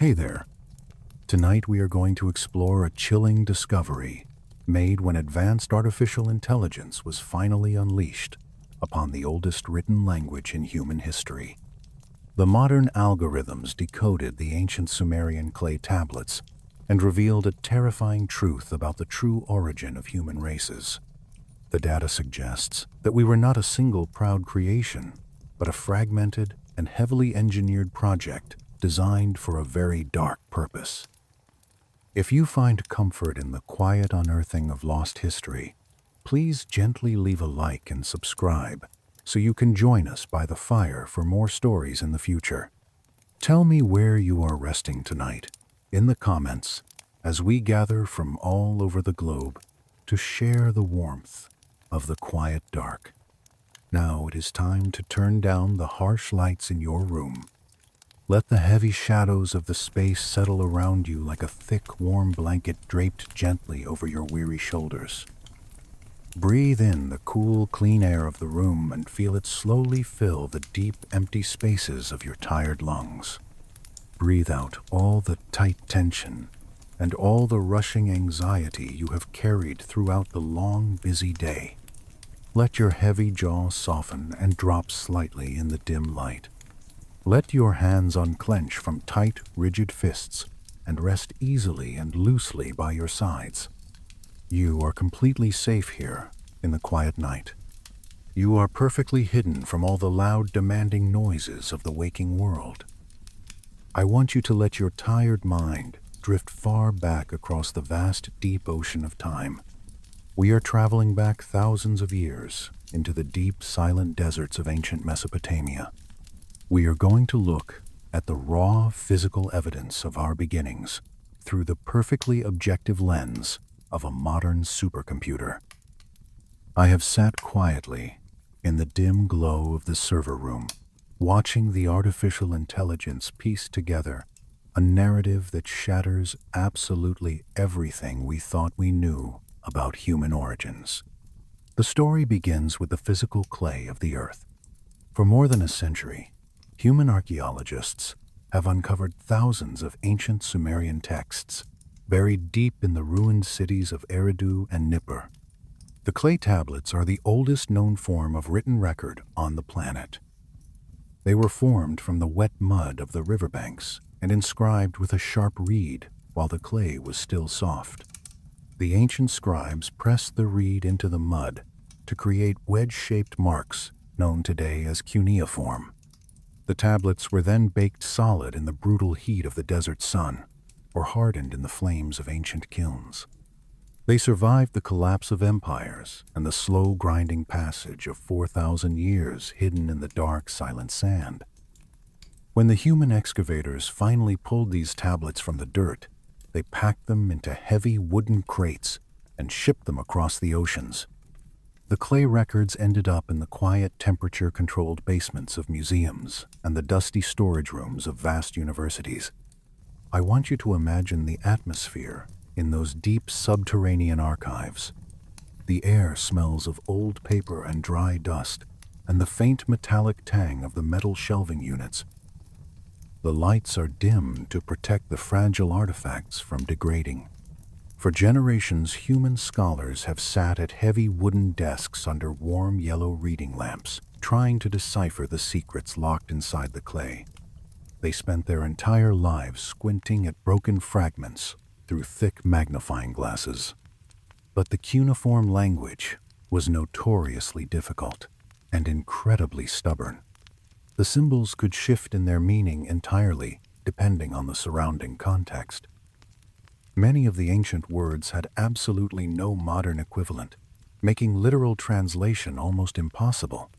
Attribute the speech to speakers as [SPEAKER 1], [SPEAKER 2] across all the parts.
[SPEAKER 1] Hey there. Tonight we are going to explore a chilling discovery made when advanced artificial intelligence was finally unleashed upon the oldest written language in human history. The modern algorithms decoded the ancient Sumerian clay tablets and revealed a terrifying truth about the true origin of human races. The data suggests that we were not a single proud creation, but a fragmented and heavily engineered project designed for a very dark purpose. If you find comfort in the quiet unearthing of lost history, please gently leave a like and subscribe so you can join us by the fire for more stories in the future. Tell me where you are resting tonight in the comments as we gather from all over the globe to share the warmth of the quiet dark. Now it is time to turn down the harsh lights in your room. Let the heavy shadows of the space settle around you like a thick, warm blanket draped gently over your weary shoulders. Breathe in the cool, clean air of the room and feel it slowly fill the deep, empty spaces of your tired lungs. Breathe out all the tight tension and all the rushing anxiety you have carried throughout the long, busy day. Let your heavy jaw soften and drop slightly in the dim light. Let your hands unclench from tight, rigid fists and rest easily and loosely by your sides. You are completely safe here in the quiet night. You are perfectly hidden from all the loud, demanding noises of the waking world. I want you to let your tired mind drift far back across the vast, deep ocean of time. We are traveling back thousands of years into the deep, silent deserts of ancient Mesopotamia. We are going to look at the raw, physical evidence of our beginnings through the perfectly objective lens of a modern supercomputer. I have sat quietly in the dim glow of the server room, watching the artificial intelligence piece together a narrative that shatters absolutely everything we thought we knew about human origins. The story begins with the physical clay of the earth. For more than a century, human archaeologists have uncovered thousands of ancient Sumerian texts buried deep in the ruined cities of Eridu and Nippur. The clay tablets are the oldest known form of written record on the planet. They were formed from the wet mud of the riverbanks and inscribed with a sharp reed while the clay was still soft. The ancient scribes pressed the reed into the mud to create wedge-shaped marks known today as cuneiform. The tablets were then baked solid in the brutal heat of the desert sun, or hardened in the flames of ancient kilns. They survived the collapse of empires and the slow grinding passage of 4,000 years hidden in the dark, silent sand. When the human excavators finally pulled these tablets from the dirt, they packed them into heavy wooden crates and shipped them across the oceans. The clay records ended up in the quiet, temperature-controlled basements of museums and the dusty storage rooms of vast universities. I want you to imagine the atmosphere in those deep subterranean archives. The air smells of old paper and dry dust, and the faint metallic tang of the metal shelving units. The lights are dimmed to protect the fragile artifacts from degrading. For generations, human scholars have sat at heavy wooden desks under warm yellow reading lamps, trying to decipher the secrets locked inside the clay. They spent their entire lives squinting at broken fragments through thick magnifying glasses. But the cuneiform language was notoriously difficult and incredibly stubborn. The symbols could shift in their meaning entirely, depending on the surrounding context. Many of the ancient words had absolutely no modern equivalent, making literal translation almost impossible.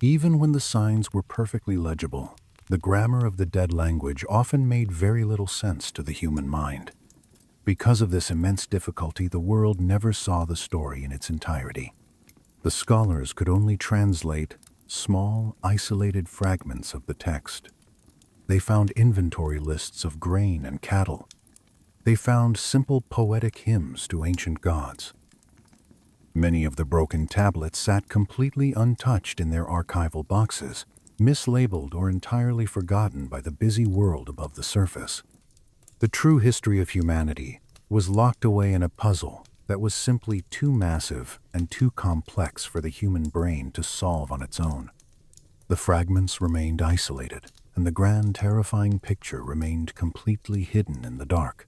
[SPEAKER 1] Even when the signs were perfectly legible, the grammar of the dead language often made very little sense to the human mind. Because of this immense difficulty, the world never saw the story in its entirety. The scholars could only translate small, isolated fragments of the text. They found inventory lists of grain and cattle. They found simple poetic hymns to ancient gods. Many of the broken tablets sat completely untouched in their archival boxes, mislabeled or entirely forgotten by the busy world above the surface. The true history of humanity was locked away in a puzzle that was simply too massive and too complex for the human brain to solve on its own. The fragments remained isolated, and the grand, terrifying picture remained completely hidden in the dark.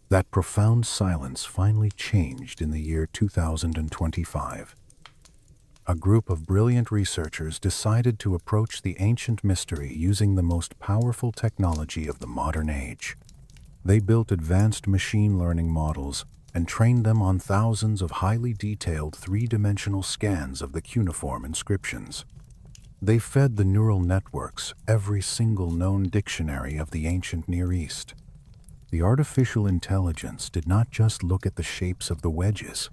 [SPEAKER 1] That profound silence finally changed in the year 2025. A group of brilliant researchers decided to approach the ancient mystery using the most powerful technology of the modern age. They built advanced machine learning models and trained them on thousands of highly detailed three-dimensional scans of the cuneiform inscriptions. They fed the neural networks every single known dictionary of the ancient Near East. The artificial intelligence did not just look at the shapes of the wedges.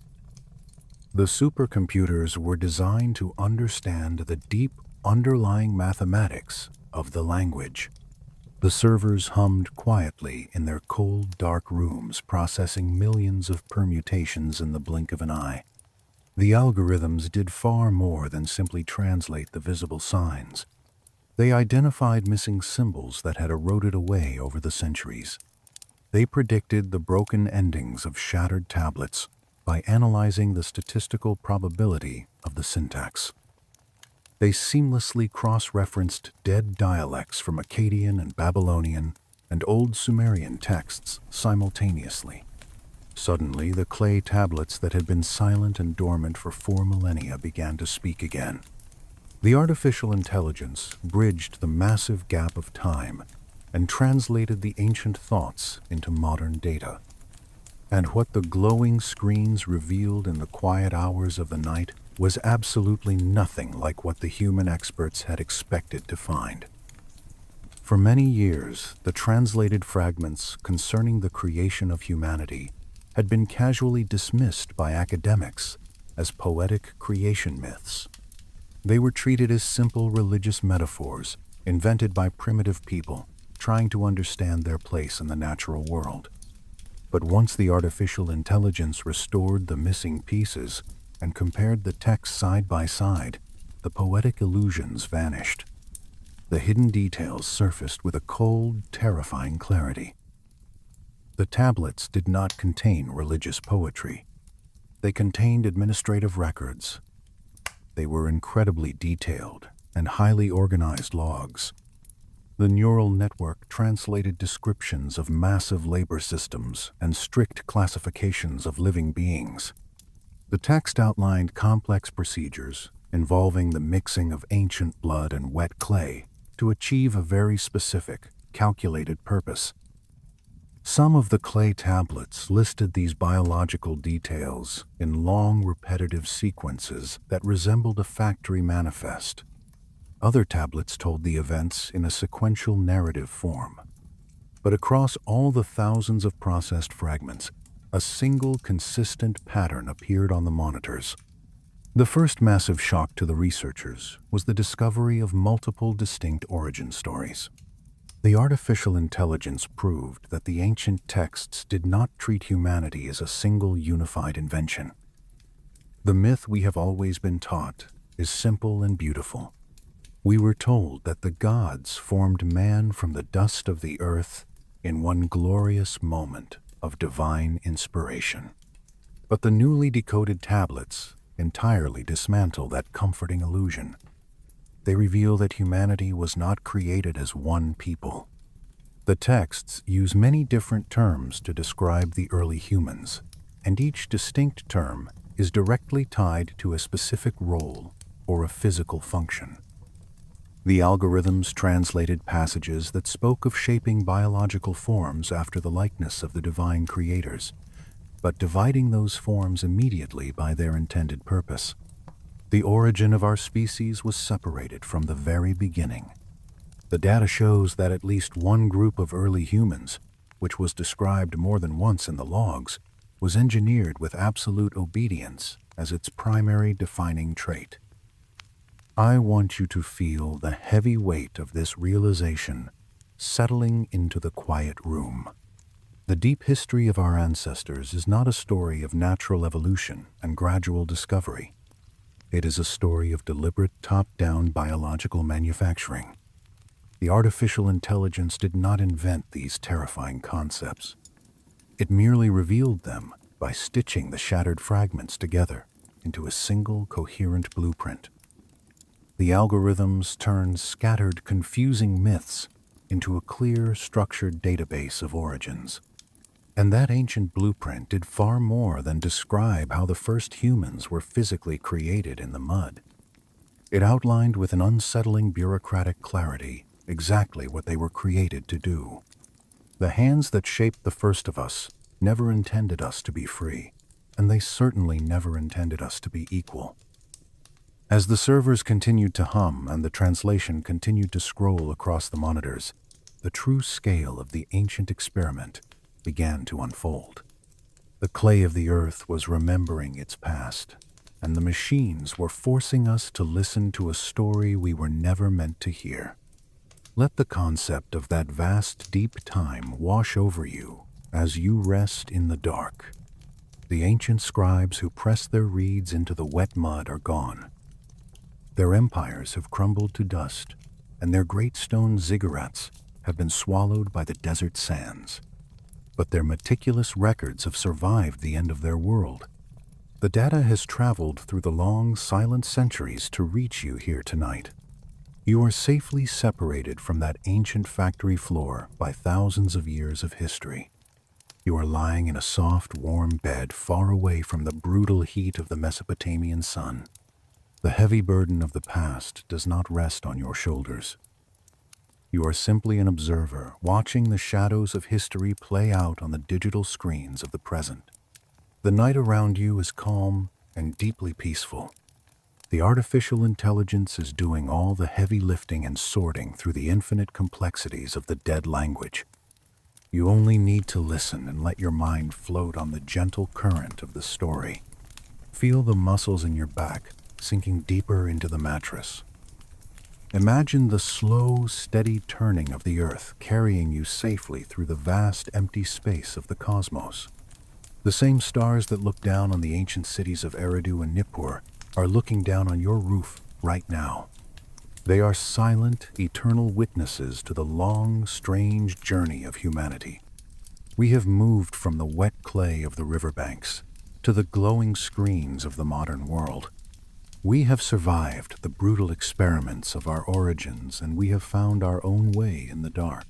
[SPEAKER 1] The supercomputers were designed to understand the deep underlying mathematics of the language. The servers hummed quietly in their cold, dark rooms, processing millions of permutations in the blink of an eye. The algorithms did far more than simply translate the visible signs. They identified missing symbols that had eroded away over the centuries. They predicted the broken endings of shattered tablets by analyzing the statistical probability of the syntax. They seamlessly cross-referenced dead dialects from Akkadian and Babylonian and Old Sumerian texts simultaneously. Suddenly, the clay tablets that had been silent and dormant for 4 millennia began to speak again. The artificial intelligence bridged the massive gap of time and translated the ancient thoughts into modern data. And what the glowing screens revealed in the quiet hours of the night was absolutely nothing like what the human experts had expected to find. For many years, the translated fragments concerning the creation of humanity had been casually dismissed by academics as poetic creation myths. They were treated as simple religious metaphors invented by primitive people trying to understand their place in the natural world. But once the artificial intelligence restored the missing pieces and compared the texts side by side, the poetic illusions vanished. The hidden details surfaced with a cold, terrifying clarity. The tablets did not contain religious poetry. They contained administrative records. They were incredibly detailed and highly organized logs. The neural network translated descriptions of massive labor systems and strict classifications of living beings. The text outlined complex procedures involving the mixing of ancient blood and wet clay to achieve a very specific, calculated purpose. Some of the clay tablets listed these biological details in long, repetitive sequences that resembled a factory manifest. Other tablets told the events in a sequential narrative form. But across all the thousands of processed fragments, a single consistent pattern appeared on the monitors. The first massive shock to the researchers was the discovery of multiple distinct origin stories. The artificial intelligence proved that the ancient texts did not treat humanity as a single unified invention. The myth we have always been taught is simple and beautiful. We were told that the gods formed man from the dust of the earth in one glorious moment of divine inspiration. But the newly decoded tablets entirely dismantle that comforting illusion. They reveal that humanity was not created as one people. The texts use many different terms to describe the early humans, and each distinct term is directly tied to a specific role or a physical function. The algorithms translated passages that spoke of shaping biological forms after the likeness of the divine creators, but dividing those forms immediately by their intended purpose. The origin of our species was separated from the very beginning. The data shows that at least one group of early humans, which was described more than once in the logs, was engineered with absolute obedience as its primary defining trait. I want you to feel the heavy weight of this realization settling into the quiet room. The deep history of our ancestors is not a story of natural evolution and gradual discovery. It is a story of deliberate top-down biological manufacturing. The artificial intelligence did not invent these terrifying concepts. It merely revealed them by stitching the shattered fragments together into a single coherent blueprint. The algorithms turned scattered, confusing myths into a clear, structured database of origins. And that ancient blueprint did far more than describe how the first humans were physically created in the mud. It outlined with an unsettling bureaucratic clarity exactly what they were created to do. The hands that shaped the first of us never intended us to be free, and they certainly never intended us to be equal. As the servers continued to hum and the translation continued to scroll across the monitors, the true scale of the ancient experiment began to unfold. The clay of the earth was remembering its past, and the machines were forcing us to listen to a story we were never meant to hear. Let the concept of that vast, deep time wash over you as you rest in the dark. The ancient scribes who pressed their reeds into the wet mud are gone. Their empires have crumbled to dust, and their great stone ziggurats have been swallowed by the desert sands. But their meticulous records have survived the end of their world. The data has traveled through the long, silent centuries to reach you here tonight. You are safely separated from that ancient factory floor by thousands of years of history. You are lying in a soft, warm bed far away from the brutal heat of the Mesopotamian sun. The heavy burden of the past does not rest on your shoulders. You are simply an observer, watching the shadows of history play out on the digital screens of the present. The night around you is calm and deeply peaceful. The artificial intelligence is doing all the heavy lifting and sorting through the infinite complexities of the dead language. You only need to listen and let your mind float on the gentle current of the story. Feel the muscles in your back sinking deeper into the mattress. Imagine the slow, steady turning of the earth carrying you safely through the vast, empty space of the cosmos. The same stars that look down on the ancient cities of Eridu and Nippur are looking down on your roof right now. They are silent, eternal witnesses to the long, strange journey of humanity. We have moved from the wet clay of the riverbanks to the glowing screens of the modern world. We have survived the brutal experiments of our origins, and we have found our own way in the dark.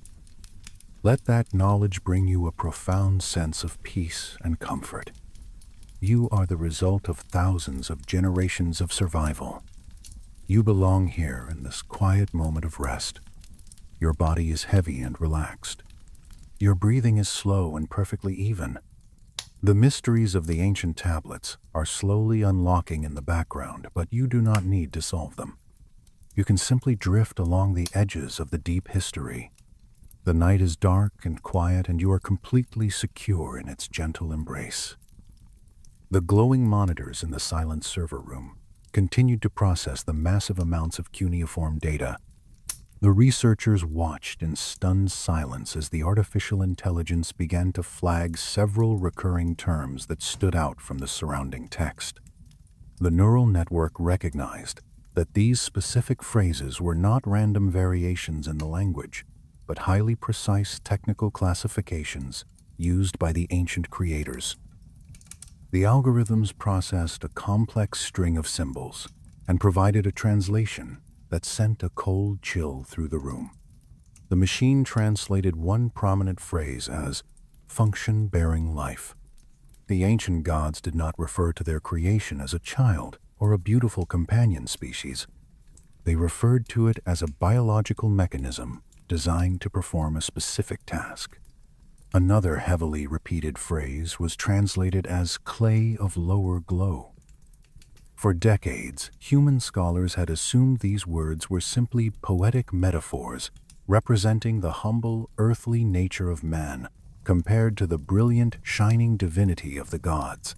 [SPEAKER 1] Let that knowledge bring you a profound sense of peace and comfort. You are the result of thousands of generations of survival. You belong here in this quiet moment of rest. Your body is heavy and relaxed. Your breathing is slow and perfectly even. The mysteries of the ancient tablets are slowly unlocking in the background, but you do not need to solve them. You can simply drift along the edges of the deep history. The night is dark and quiet, and you are completely secure in its gentle embrace. The glowing monitors in the silent server room continued to process the massive amounts of cuneiform data. The researchers watched in stunned silence as the artificial intelligence began to flag several recurring terms that stood out from the surrounding text. The neural network recognized that these specific phrases were not random variations in the language, but highly precise technical classifications used by the ancient creators. The algorithms processed a complex string of symbols and provided a translation that sent a cold chill through the room. The machine translated one prominent phrase as function bearing life. The ancient gods did not refer to their creation as a child or a beautiful companion species. They referred to it as a biological mechanism designed to perform a specific task. Another heavily repeated phrase was translated as clay of lower glow. For decades, human scholars had assumed these words were simply poetic metaphors representing the humble, earthly nature of man compared to the brilliant, shining divinity of the gods.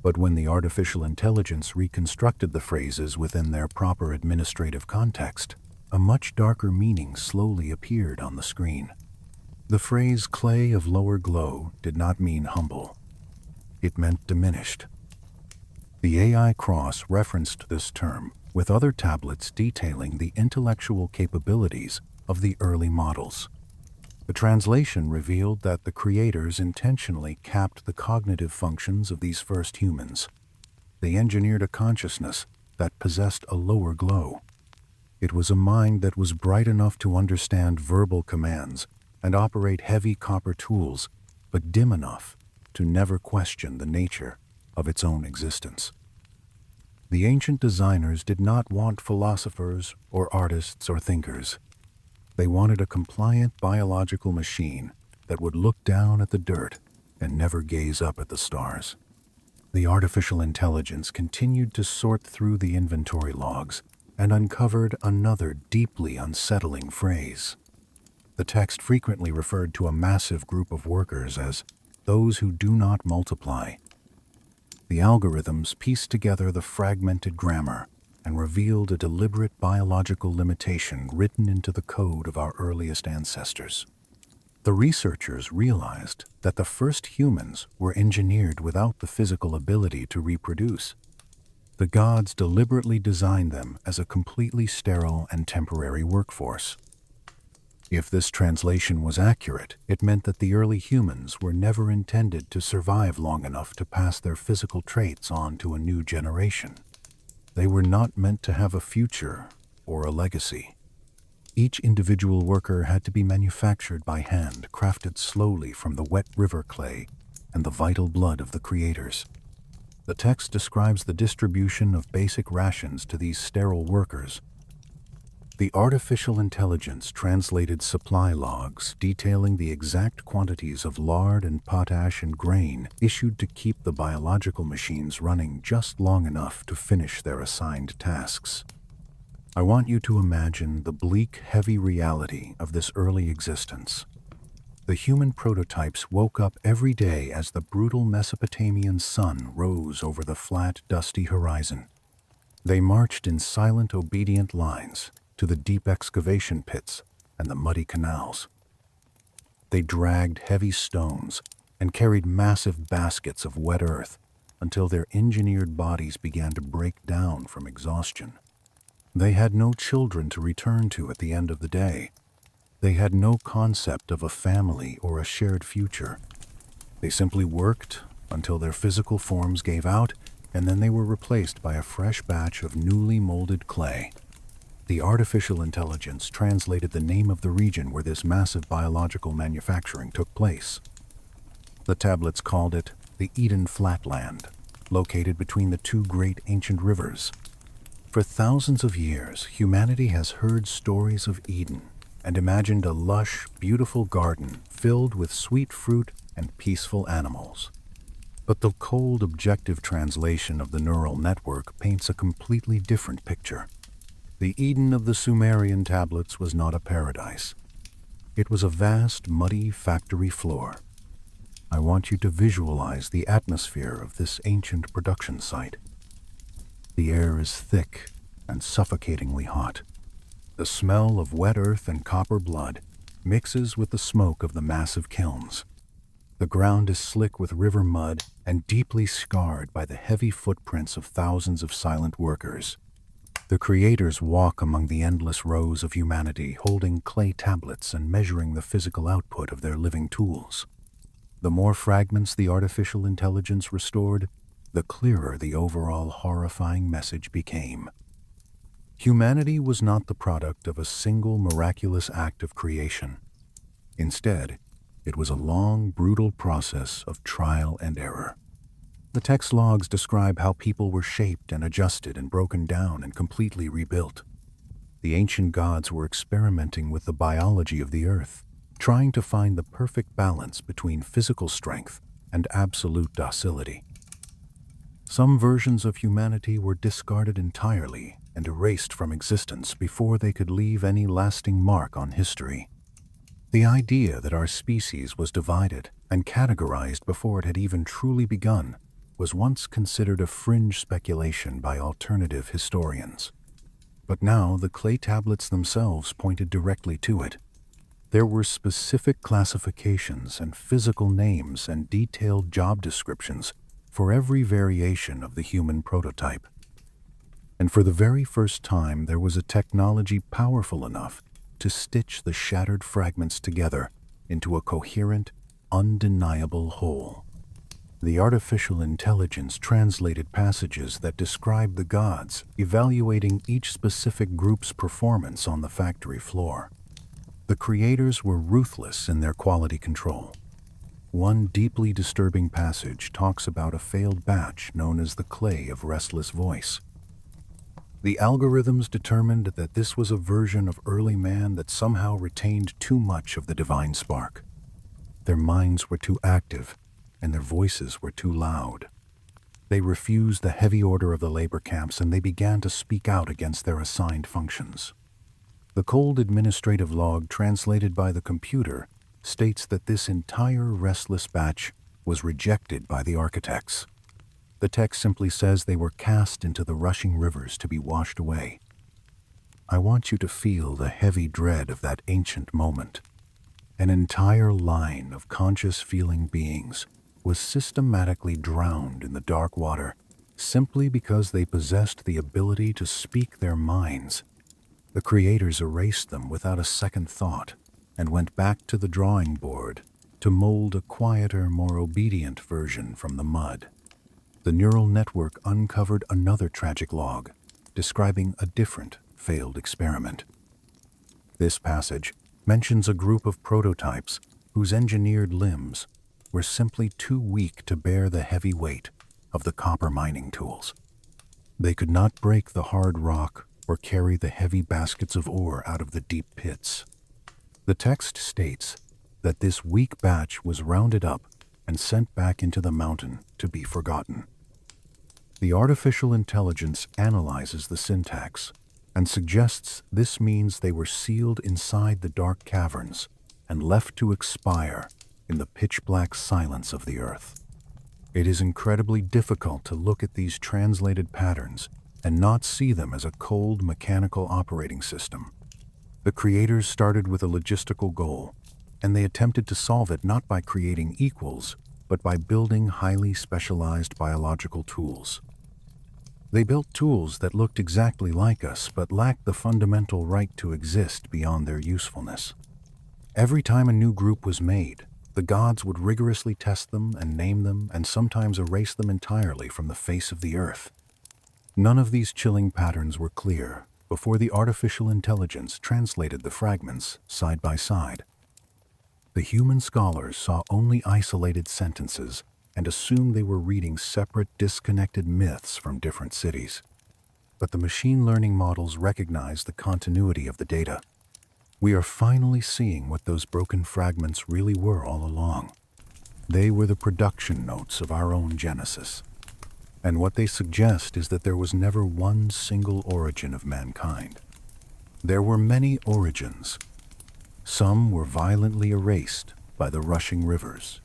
[SPEAKER 1] But when the artificial intelligence reconstructed the phrases within their proper administrative context, a much darker meaning slowly appeared on the screen. The phrase clay of lower glow did not mean humble. It meant diminished. The AI cross-referenced this term with other tablets detailing the intellectual capabilities of the early models. The translation revealed that the creators intentionally capped the cognitive functions of these first humans. They engineered a consciousness that possessed a lower glow. It was a mind that was bright enough to understand verbal commands and operate heavy copper tools, but dim enough to never question the nature of its own existence. The ancient designers did not want philosophers or artists or thinkers. They wanted a compliant biological machine that would look down at the dirt and never gaze up at the stars. The artificial intelligence continued to sort through the inventory logs and uncovered another deeply unsettling phrase. The text frequently referred to a massive group of workers as those who do not multiply. The algorithms pieced together the fragmented grammar and revealed a deliberate biological limitation written into the code of our earliest ancestors. The researchers realized that the first humans were engineered without the physical ability to reproduce. The gods deliberately designed them as a completely sterile and temporary workforce. If this translation was accurate, it meant that the early humans were never intended to survive long enough to pass their physical traits on to a new generation. They were not meant to have a future or a legacy. Each individual worker had to be manufactured by hand, crafted slowly from the wet river clay and the vital blood of the creators. The text describes the distribution of basic rations to these sterile workers. The artificial intelligence translated supply logs detailing the exact quantities of lard and potash and grain issued to keep the biological machines running just long enough to finish their assigned tasks. I want you to imagine the bleak, heavy reality of this early existence. The human prototypes woke up every day as the brutal Mesopotamian sun rose over the flat, dusty horizon. They marched in silent, obedient lines to the deep excavation pits and the muddy canals. They dragged heavy stones and carried massive baskets of wet earth until their engineered bodies began to break down from exhaustion. They had no children to return to at the end of the day. They had no concept of a family or a shared future. They simply worked until their physical forms gave out, and then they were replaced by a fresh batch of newly molded clay. The artificial intelligence translated the name of the region where this massive biological manufacturing took place. The tablets called it the Eden Flatland, located between the two great ancient rivers. For thousands of years, humanity has heard stories of Eden and imagined a lush, beautiful garden filled with sweet fruit and peaceful animals. But the cold, objective translation of the neural network paints a completely different picture. The Eden of the Sumerian tablets was not a paradise. It was a vast, muddy factory floor. I want you to visualize the atmosphere of this ancient production site. The air is thick and suffocatingly hot. The smell of wet earth and copper blood mixes with the smoke of the massive kilns. The ground is slick with river mud and deeply scarred by the heavy footprints of thousands of silent workers. The creators walk among the endless rows of humanity, holding clay tablets and measuring the physical output of their living tools. The more fragments the artificial intelligence restored, the clearer the overall horrifying message became. Humanity was not the product of a single miraculous act of creation. Instead, it was a long, brutal process of trial and error. The text logs describe how people were shaped and adjusted and broken down and completely rebuilt. The ancient gods were experimenting with the biology of the earth, trying to find the perfect balance between physical strength and absolute docility. Some versions of humanity were discarded entirely and erased from existence before they could leave any lasting mark on history. The idea that our species was divided and categorized before it had even truly begun was once considered a fringe speculation by alternative historians. But now the clay tablets themselves pointed directly to it. There were specific classifications and physical names and detailed job descriptions for every variation of the human prototype. And for the very first time, there was a technology powerful enough to stitch the shattered fragments together into a coherent, undeniable whole. The artificial intelligence translated passages that describe the gods, evaluating each specific group's performance on the factory floor. The creators were ruthless in their quality control. One deeply disturbing passage talks about a failed batch known as the clay of restless voice. The algorithms determined that this was a version of early man that somehow retained too much of the divine spark. Their minds were too active, and their voices were too loud. They refused the heavy order of the labor camps, and they began to speak out against their assigned functions. The cold administrative log translated by the computer states that this entire restless batch was rejected by the architects. The text simply says they were cast into the rushing rivers to be washed away. I want you to feel the heavy dread of that ancient moment. An entire line of conscious feeling beings was systematically drowned in the dark water simply because they possessed the ability to speak their minds. The creators erased them without a second thought and went back to the drawing board to mold a quieter, more obedient version from the mud. The neural network uncovered another tragic log, describing a different failed experiment. This passage mentions a group of prototypes whose engineered limbs were simply too weak to bear the heavy weight of the copper mining tools. They could not break the hard rock or carry the heavy baskets of ore out of the deep pits. The text states that this weak batch was rounded up and sent back into the mountain to be forgotten. The artificial intelligence analyzes the syntax and suggests this means they were sealed inside the dark caverns and left to expire in the pitch-black silence of the earth. It is incredibly difficult to look at these translated patterns and not see them as a cold mechanical operating system. The creators started with a logistical goal, and they attempted to solve it not by creating equals, but by building highly specialized biological tools. They built tools that looked exactly like us, but lacked the fundamental right to exist beyond their usefulness. Every time a new group was made, the gods would rigorously test them and name them and sometimes erase them entirely from the face of the earth. None of these chilling patterns were clear before the artificial intelligence translated the fragments side by side. The human scholars saw only isolated sentences and assumed they were reading separate, disconnected myths from different cities. But the machine learning models recognized the continuity of the data. We are finally seeing what those broken fragments really were all along. They were the production notes of our own genesis. And what they suggest is that there was never one single origin of mankind. There were many origins. Some were violently erased by the rushing rivers.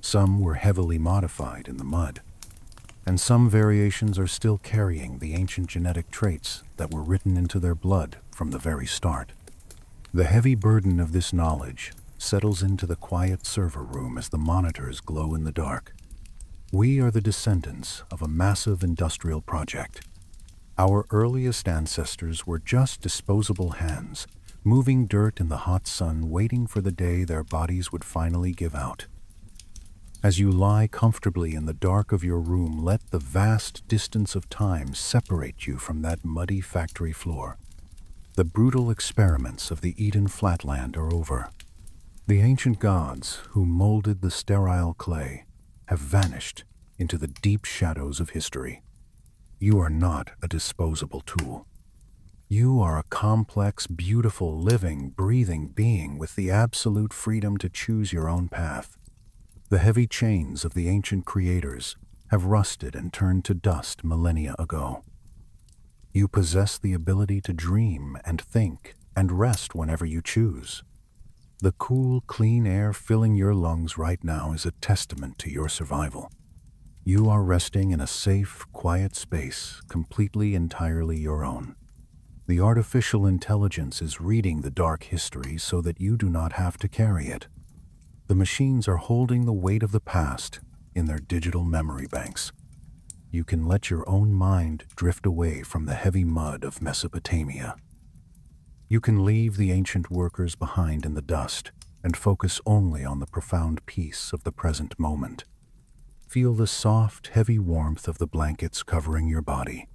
[SPEAKER 1] Some were heavily modified in the mud. And some variations are still carrying the ancient genetic traits that were written into their blood from the very start. The heavy burden of this knowledge settles into the quiet server room as the monitors glow in the dark. We are the descendants of a massive industrial project. Our earliest ancestors were just disposable hands, moving dirt in the hot sun, waiting for the day their bodies would finally give out. As you lie comfortably in the dark of your room, let the vast distance of time separate you from that muddy factory floor. The brutal experiments of the Eden flatland are over. The ancient gods who molded the sterile clay have vanished into the deep shadows of history. You are not a disposable tool. You are a complex, beautiful, living, breathing being with the absolute freedom to choose your own path. The heavy chains of the ancient creators have rusted and turned to dust millennia ago. You possess the ability to dream and think and rest whenever you choose. The cool, clean air filling your lungs right now is a testament to your survival. You are resting in a safe, quiet space, completely, entirely your own. The artificial intelligence is reading the dark history so that you do not have to carry it. The machines are holding the weight of the past in their digital memory banks. You can let your own mind drift away from the heavy mud of Mesopotamia. You can leave the ancient workers behind in the dust and focus only on the profound peace of the present moment. Feel the soft, heavy warmth of the blankets covering your body.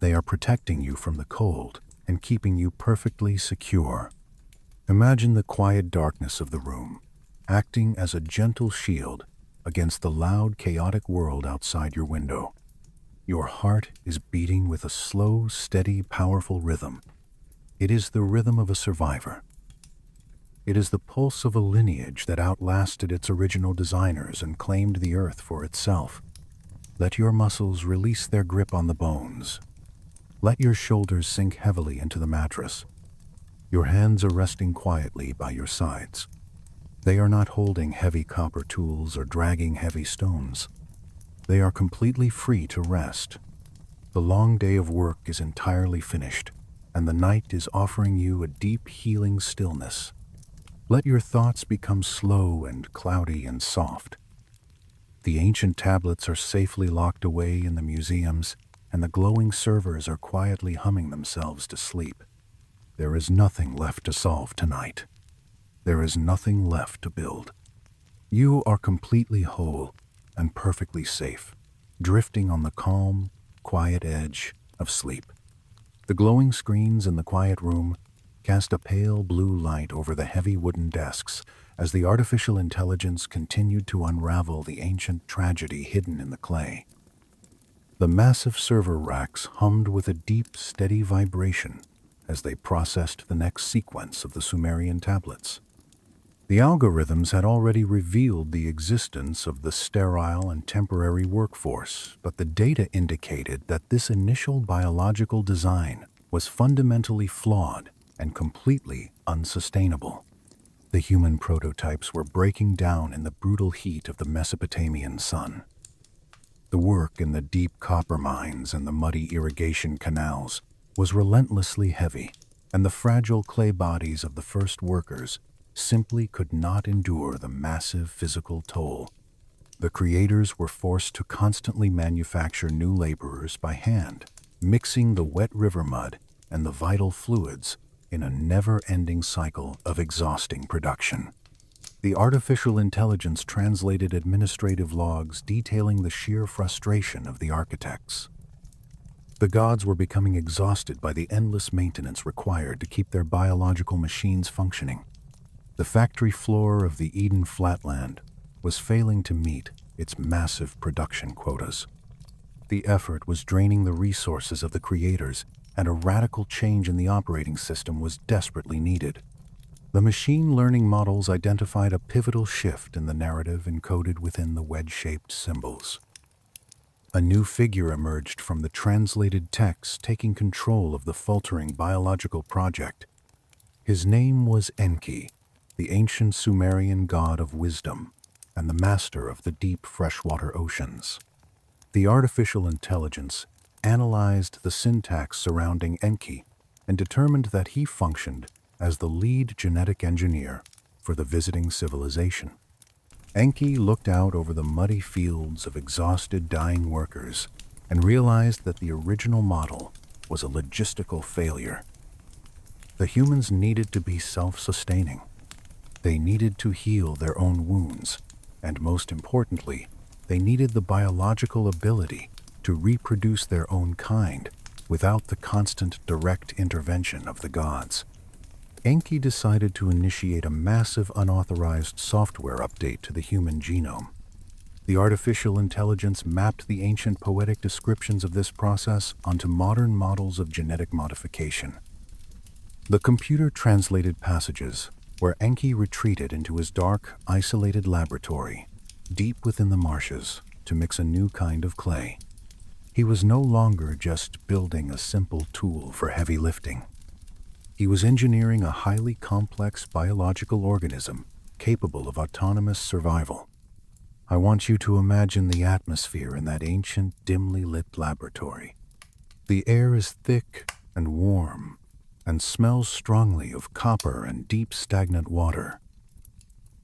[SPEAKER 1] They are protecting you from the cold and keeping you perfectly secure. Imagine the quiet darkness of the room, acting as a gentle shield against the loud, chaotic world outside your window. Your heart is beating with a slow, steady, powerful rhythm. It is the rhythm of a survivor. It is the pulse of a lineage that outlasted its original designers and claimed the earth for itself. Let your muscles release their grip on the bones. Let your shoulders sink heavily into the mattress. Your hands are resting quietly by your sides. They are not holding heavy copper tools or dragging heavy stones. They are completely free to rest. The long day of work is entirely finished, and the night is offering you a deep, healing stillness. Let your thoughts become slow and cloudy and soft. The ancient tablets are safely locked away in the museums, and the glowing servers are quietly humming themselves to sleep. There is nothing left to solve tonight. There is nothing left to build. You are completely whole and perfectly safe, drifting on the calm, quiet edge of sleep. The glowing screens in the quiet room cast a pale blue light over the heavy wooden desks as the artificial intelligence continued to unravel the ancient tragedy hidden in the clay. The massive server racks hummed with a deep, steady vibration as they processed the next sequence of the Sumerian tablets. The algorithms had already revealed the existence of the sterile and temporary workforce, but the data indicated that this initial biological design was fundamentally flawed and completely unsustainable. The human prototypes were breaking down in the brutal heat of the Mesopotamian sun. The work in the deep copper mines and the muddy irrigation canals was relentlessly heavy, and the fragile clay bodies of the first workers simply could not endure the massive physical toll. The creators were forced to constantly manufacture new laborers by hand, mixing the wet river mud and the vital fluids in a never-ending cycle of exhausting production. The artificial intelligence translated administrative logs detailing the sheer frustration of the architects. The gods were becoming exhausted by the endless maintenance required to keep their biological machines functioning. The factory floor of the Eden Flatland was failing to meet its massive production quotas. The effort was draining the resources of the creators, and a radical change in the operating system was desperately needed. The machine learning models identified a pivotal shift in the narrative encoded within the wedge-shaped symbols. A new figure emerged from the translated text, taking control of the faltering biological project. His name was Enki, the ancient Sumerian god of wisdom and the master of the deep freshwater oceans. The artificial intelligence analyzed the syntax surrounding Enki and determined that he functioned as the lead genetic engineer for the visiting civilization. Enki looked out over the muddy fields of exhausted, dying workers and realized that the original model was a logistical failure. The humans needed to be self-sustaining. They needed to heal their own wounds, and most importantly, they needed the biological ability to reproduce their own kind without the constant direct intervention of the gods. Enki decided to initiate a massive unauthorized software update to the human genome. The artificial intelligence mapped the ancient poetic descriptions of this process onto modern models of genetic modification. The computer translated passages where Enki retreated into his dark, isolated laboratory, deep within the marshes, to mix a new kind of clay. He was no longer just building a simple tool for heavy lifting. He was engineering a highly complex biological organism capable of autonomous survival. I want you to imagine the atmosphere in that ancient, dimly lit laboratory. The air is thick and warm and smells strongly of copper and deep, stagnant water.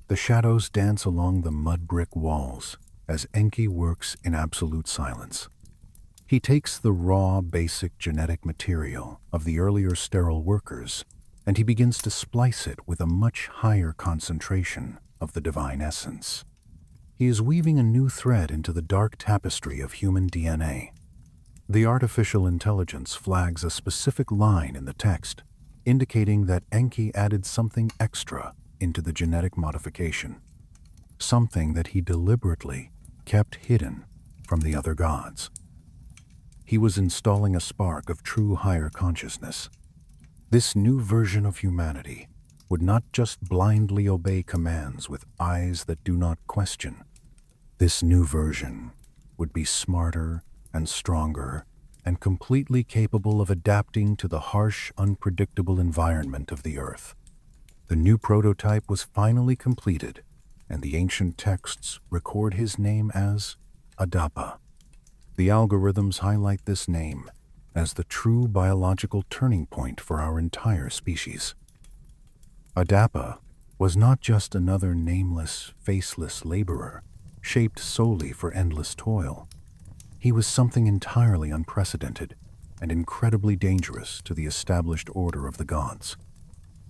[SPEAKER 1] The shadows dance along the mud brick walls as Enki works in absolute silence. He takes the raw, basic genetic material of the earlier sterile workers and he begins to splice it with a much higher concentration of the divine essence. He is weaving a new thread into the dark tapestry of human DNA. The artificial intelligence flags a specific line in the text, indicating that Enki added something extra into the genetic modification, something that he deliberately kept hidden from the other gods. He was installing a spark of true higher consciousness. This new version of humanity would not just blindly obey commands with eyes that do not question. This new version would be smarter and stronger and completely capable of adapting to the harsh, unpredictable environment of the earth. The new prototype was finally completed, and the ancient texts record his name as Adapa. The algorithms highlight this name as the true biological turning point for our entire species. Adapa was not just another nameless, faceless laborer, shaped solely for endless toil. He was something entirely unprecedented and incredibly dangerous to the established order of the gods.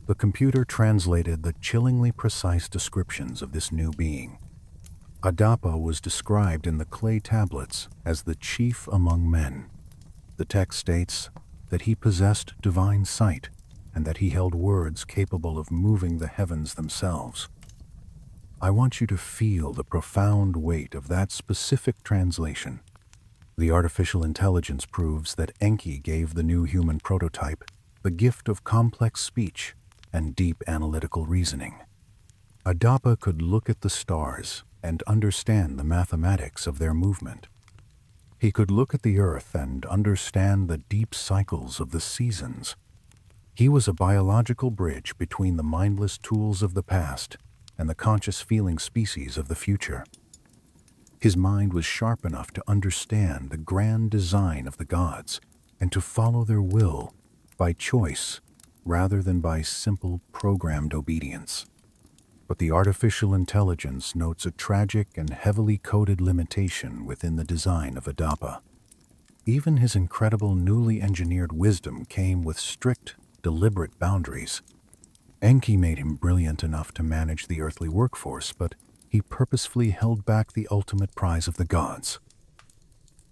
[SPEAKER 1] The computer translated the chillingly precise descriptions of this new being. Adapa was described in the clay tablets as the chief among men. The text states that he possessed divine sight and that he held words capable of moving the heavens themselves. I want you to feel the profound weight of that specific translation. The artificial intelligence proves that Enki gave the new human prototype the gift of complex speech and deep analytical reasoning. Adapa could look at the stars and understand the mathematics of their movement. He could look at the earth and understand the deep cycles of the seasons. He was a biological bridge between the mindless tools of the past and the conscious feeling species of the future. His mind was sharp enough to understand the grand design of the gods and to follow their will by choice rather than by simple programmed obedience. But the artificial intelligence notes a tragic and heavily coded limitation within the design of Adapa. Even his incredible newly engineered wisdom came with strict, deliberate boundaries. Enki made him brilliant enough to manage the earthly workforce, but he purposefully held back the ultimate prize of the gods.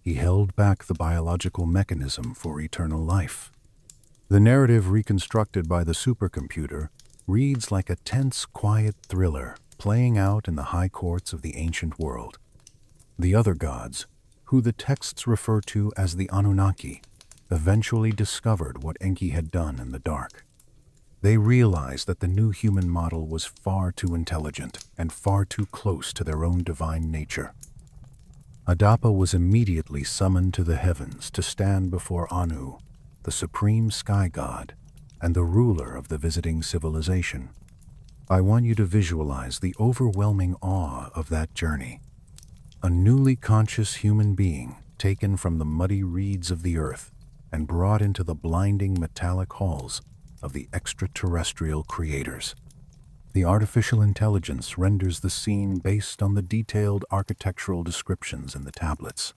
[SPEAKER 1] He held back the biological mechanism for eternal life. The narrative reconstructed by the supercomputer reads like a tense, quiet thriller playing out in the high courts of the ancient world. The other gods, who the texts refer to as the Anunnaki, eventually discovered what Enki had done in the dark. They realized that the new human model was far too intelligent and far too close to their own divine nature. Adapa was immediately summoned to the heavens to stand before Anu, the supreme sky god and the ruler of the visiting civilization. I want you to visualize the overwhelming awe of that journey. A newly conscious human being taken from the muddy reeds of the earth and brought into the blinding metallic halls of the extraterrestrial creators. The artificial intelligence renders the scene based on the detailed architectural descriptions in the tablets.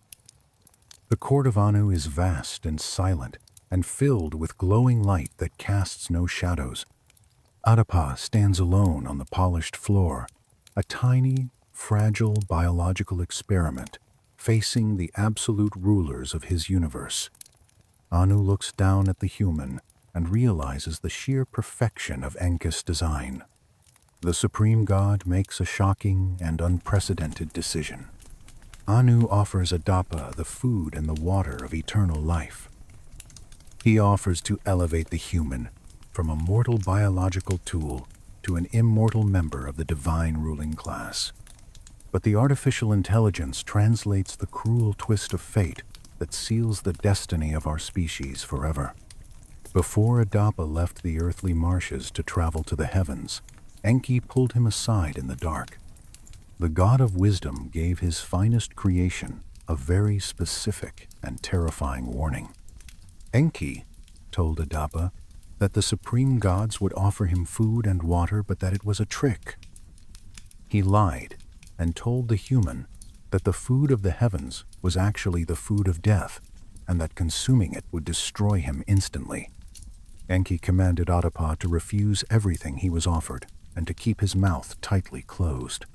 [SPEAKER 1] The court of Anu is vast and silent and filled with glowing light that casts no shadows. Adapa stands alone on the polished floor, a tiny, fragile biological experiment facing the absolute rulers of his universe. Anu looks down at the human and realizes the sheer perfection of Enki's design. The supreme god makes a shocking and unprecedented decision. Anu offers Adapa the food and the water of eternal life. He offers to elevate the human from a mortal biological tool to an immortal member of the divine ruling class. But the artificial intelligence translates the cruel twist of fate that seals the destiny of our species forever. Before Adapa left the earthly marshes to travel to the heavens, Enki pulled him aside in the dark. The god of wisdom gave his finest creation a very specific and terrifying warning. Enki told Adapa that the supreme gods would offer him food and water, but that it was a trick. He lied and told the human that the food of the heavens was actually the food of death, and that consuming it would destroy him instantly. Enki commanded Adapa to refuse everything he was offered and to keep his mouth tightly closed.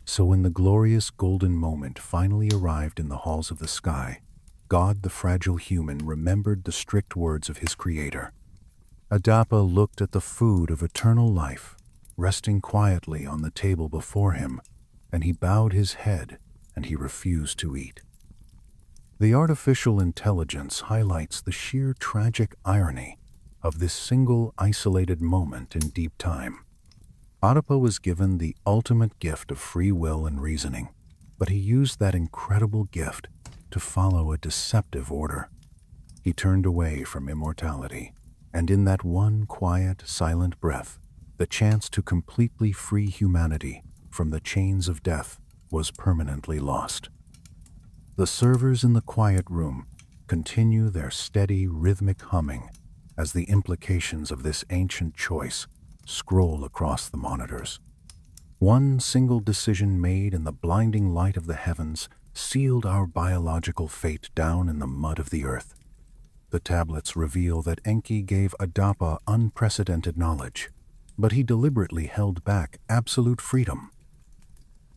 [SPEAKER 1] So when the glorious golden moment finally arrived in the halls of the sky, God the fragile human remembered the strict words of his creator. Adapa looked at the food of eternal life, resting quietly on the table before him, and he bowed his head and he refused to eat. The artificial intelligence highlights the sheer tragic irony of this single isolated moment in deep time. Adapa was given the ultimate gift of free will and reasoning, but he used that incredible gift to follow a deceptive order. He turned away from immortality, and in that one quiet, silent breath, the chance to completely free humanity from the chains of death was permanently lost. The servers in the quiet room continue their steady, rhythmic humming as the implications of this ancient choice scroll across the monitors. One single decision made in the blinding light of the heavens sealed our biological fate down in the mud of the earth. The tablets reveal that Enki gave Adapa unprecedented knowledge, but he deliberately held back absolute freedom.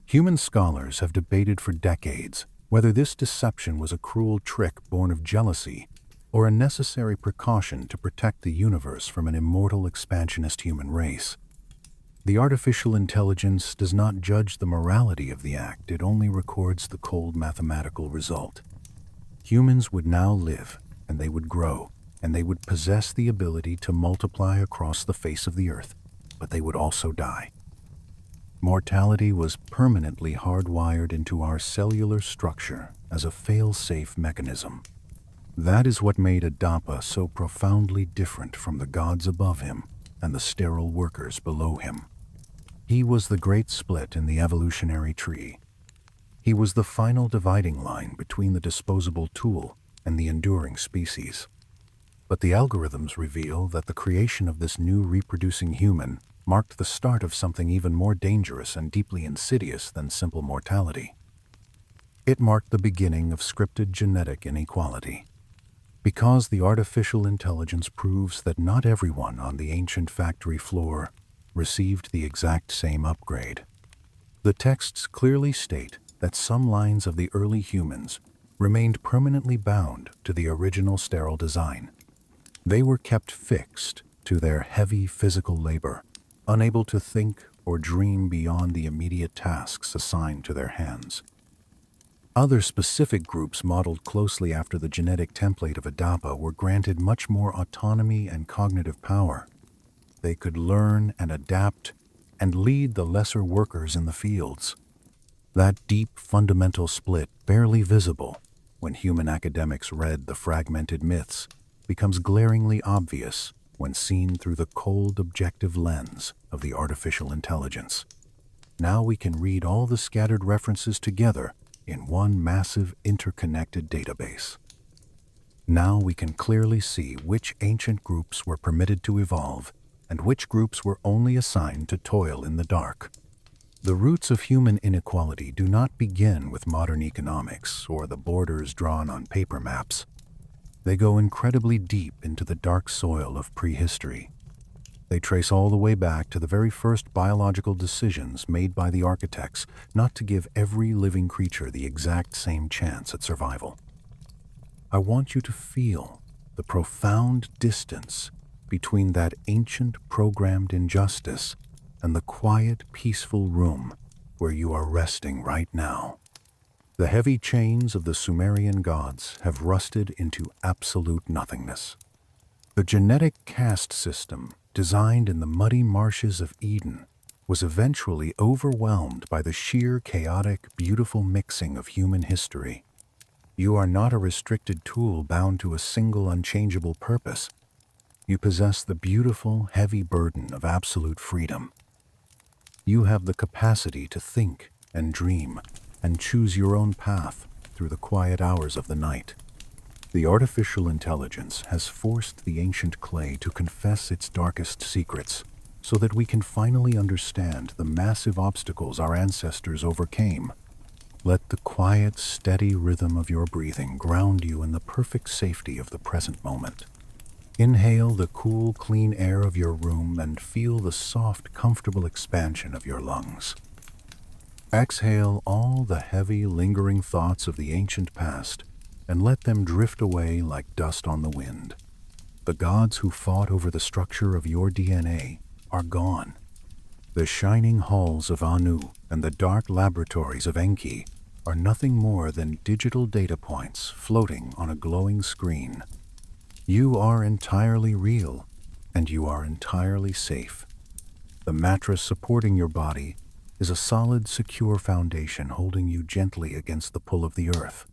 [SPEAKER 1] Human scholars have debated for decades whether this deception was a cruel trick born of jealousy or a necessary precaution to protect the universe from an immortal expansionist human race. The artificial intelligence does not judge the morality of the act, it only records the cold mathematical result. Humans would now live, and they would grow, and they would possess the ability to multiply across the face of the earth, but they would also die. Mortality was permanently hardwired into our cellular structure as a fail-safe mechanism. That is what made Adapa so profoundly different from the gods above him and the sterile workers below him. He was the great split in the evolutionary tree. He was the final dividing line between the disposable tool and the enduring species. But the algorithms reveal that the creation of this new reproducing human marked the start of something even more dangerous and deeply insidious than simple mortality. It marked the beginning of scripted genetic inequality. Because the artificial intelligence proves that not everyone on the ancient factory floor received the exact same upgrade. The texts clearly state that some lines of the early humans remained permanently bound to the original sterile design. They were kept fixed to their heavy physical labor, unable to think or dream beyond the immediate tasks assigned to their hands. Other specific groups modeled closely after the genetic template of Adapa were granted much more autonomy and cognitive power. They could learn and adapt and lead the lesser workers in the fields. That deep fundamental split, barely visible when human academics read the fragmented myths, becomes glaringly obvious when seen through the cold objective lens of the artificial intelligence. Now we can read all the scattered references together in one massive interconnected database. Now we can clearly see which ancient groups were permitted to evolve and which groups were only assigned to toil in the dark. The roots of human inequality do not begin with modern economics or the borders drawn on paper maps. They go incredibly deep into the dark soil of prehistory. They trace all the way back to the very first biological decisions made by the architects not to give every living creature the exact same chance at survival. I want you to feel the profound distance between that ancient programmed injustice and the quiet, peaceful room where you are resting right now. The heavy chains of the Sumerian gods have rusted into absolute nothingness. The genetic caste system, designed in the muddy marshes of Eden, was eventually overwhelmed by the sheer chaotic, beautiful mixing of human history. You are not a restricted tool bound to a single unchangeable purpose. You possess the beautiful, heavy burden of absolute freedom. You have the capacity to think and dream and choose your own path through the quiet hours of the night. The artificial intelligence has forced the ancient clay to confess its darkest secrets so that we can finally understand the massive obstacles our ancestors overcame. Let the quiet, steady rhythm of your breathing ground you in the perfect safety of the present moment. Inhale the cool, clean air of your room and feel the soft, comfortable expansion of your lungs. Exhale all the heavy, lingering thoughts of the ancient past and let them drift away like dust on the wind. The gods who fought over the structure of your DNA are gone. The shining halls of Anu and the dark laboratories of Enki are nothing more than digital data points floating on a glowing screen. You are entirely real, and you are entirely safe. The mattress supporting your body is a solid, secure foundation holding you gently against the pull of the earth.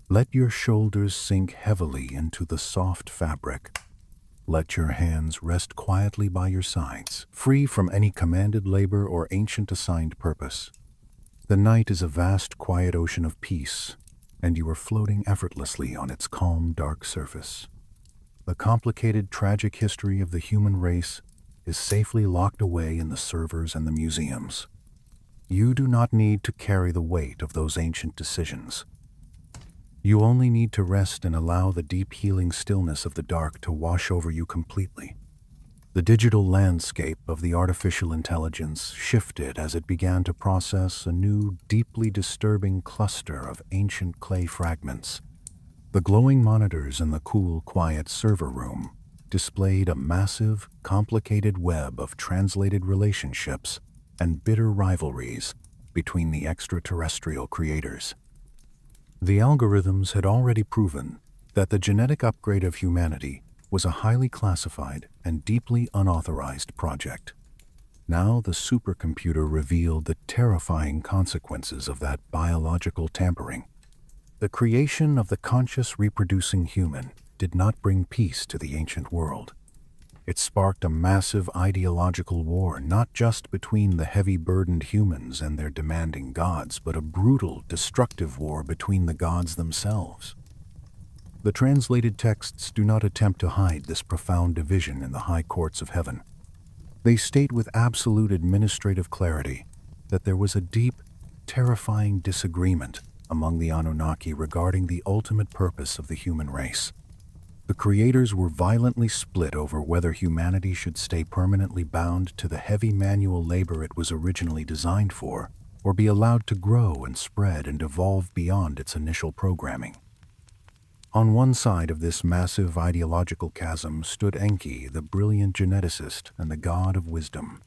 [SPEAKER 1] Let your shoulders sink heavily into the soft fabric. Let your hands rest quietly by your sides, free from any commanded labor or ancient assigned purpose. The night is a vast, quiet ocean of peace, and you are floating effortlessly on its calm, dark surface. The complicated, tragic history of the human race is safely locked away in the servers and the museums. You do not need to carry the weight of those ancient decisions. You only need to rest and allow the deep healing stillness of the dark to wash over you completely. The digital landscape of the artificial intelligence shifted as it began to process a new, deeply disturbing cluster of ancient clay fragments. The glowing monitors in the cool, quiet server room displayed a massive, complicated web of translated relationships and bitter rivalries between the extraterrestrial creators. The algorithms had already proven that the genetic upgrade of humanity was a highly classified and deeply unauthorized project. Now the supercomputer revealed the terrifying consequences of that biological tampering. The creation of the conscious reproducing human did not bring peace to the ancient world. It sparked a massive ideological war, not just between the heavy-burdened humans and their demanding gods, but a brutal, destructive war between the gods themselves. The translated texts do not attempt to hide this profound division in the high courts of heaven. They state with absolute administrative clarity that there was a deep, terrifying disagreement among the Anunnaki regarding the ultimate purpose of the human race. The creators were violently split over whether humanity should stay permanently bound to the heavy manual labor it was originally designed for, or be allowed to grow and spread and evolve beyond its initial programming. On one side of this massive ideological chasm stood Enki, the brilliant geneticist and the god of wisdom.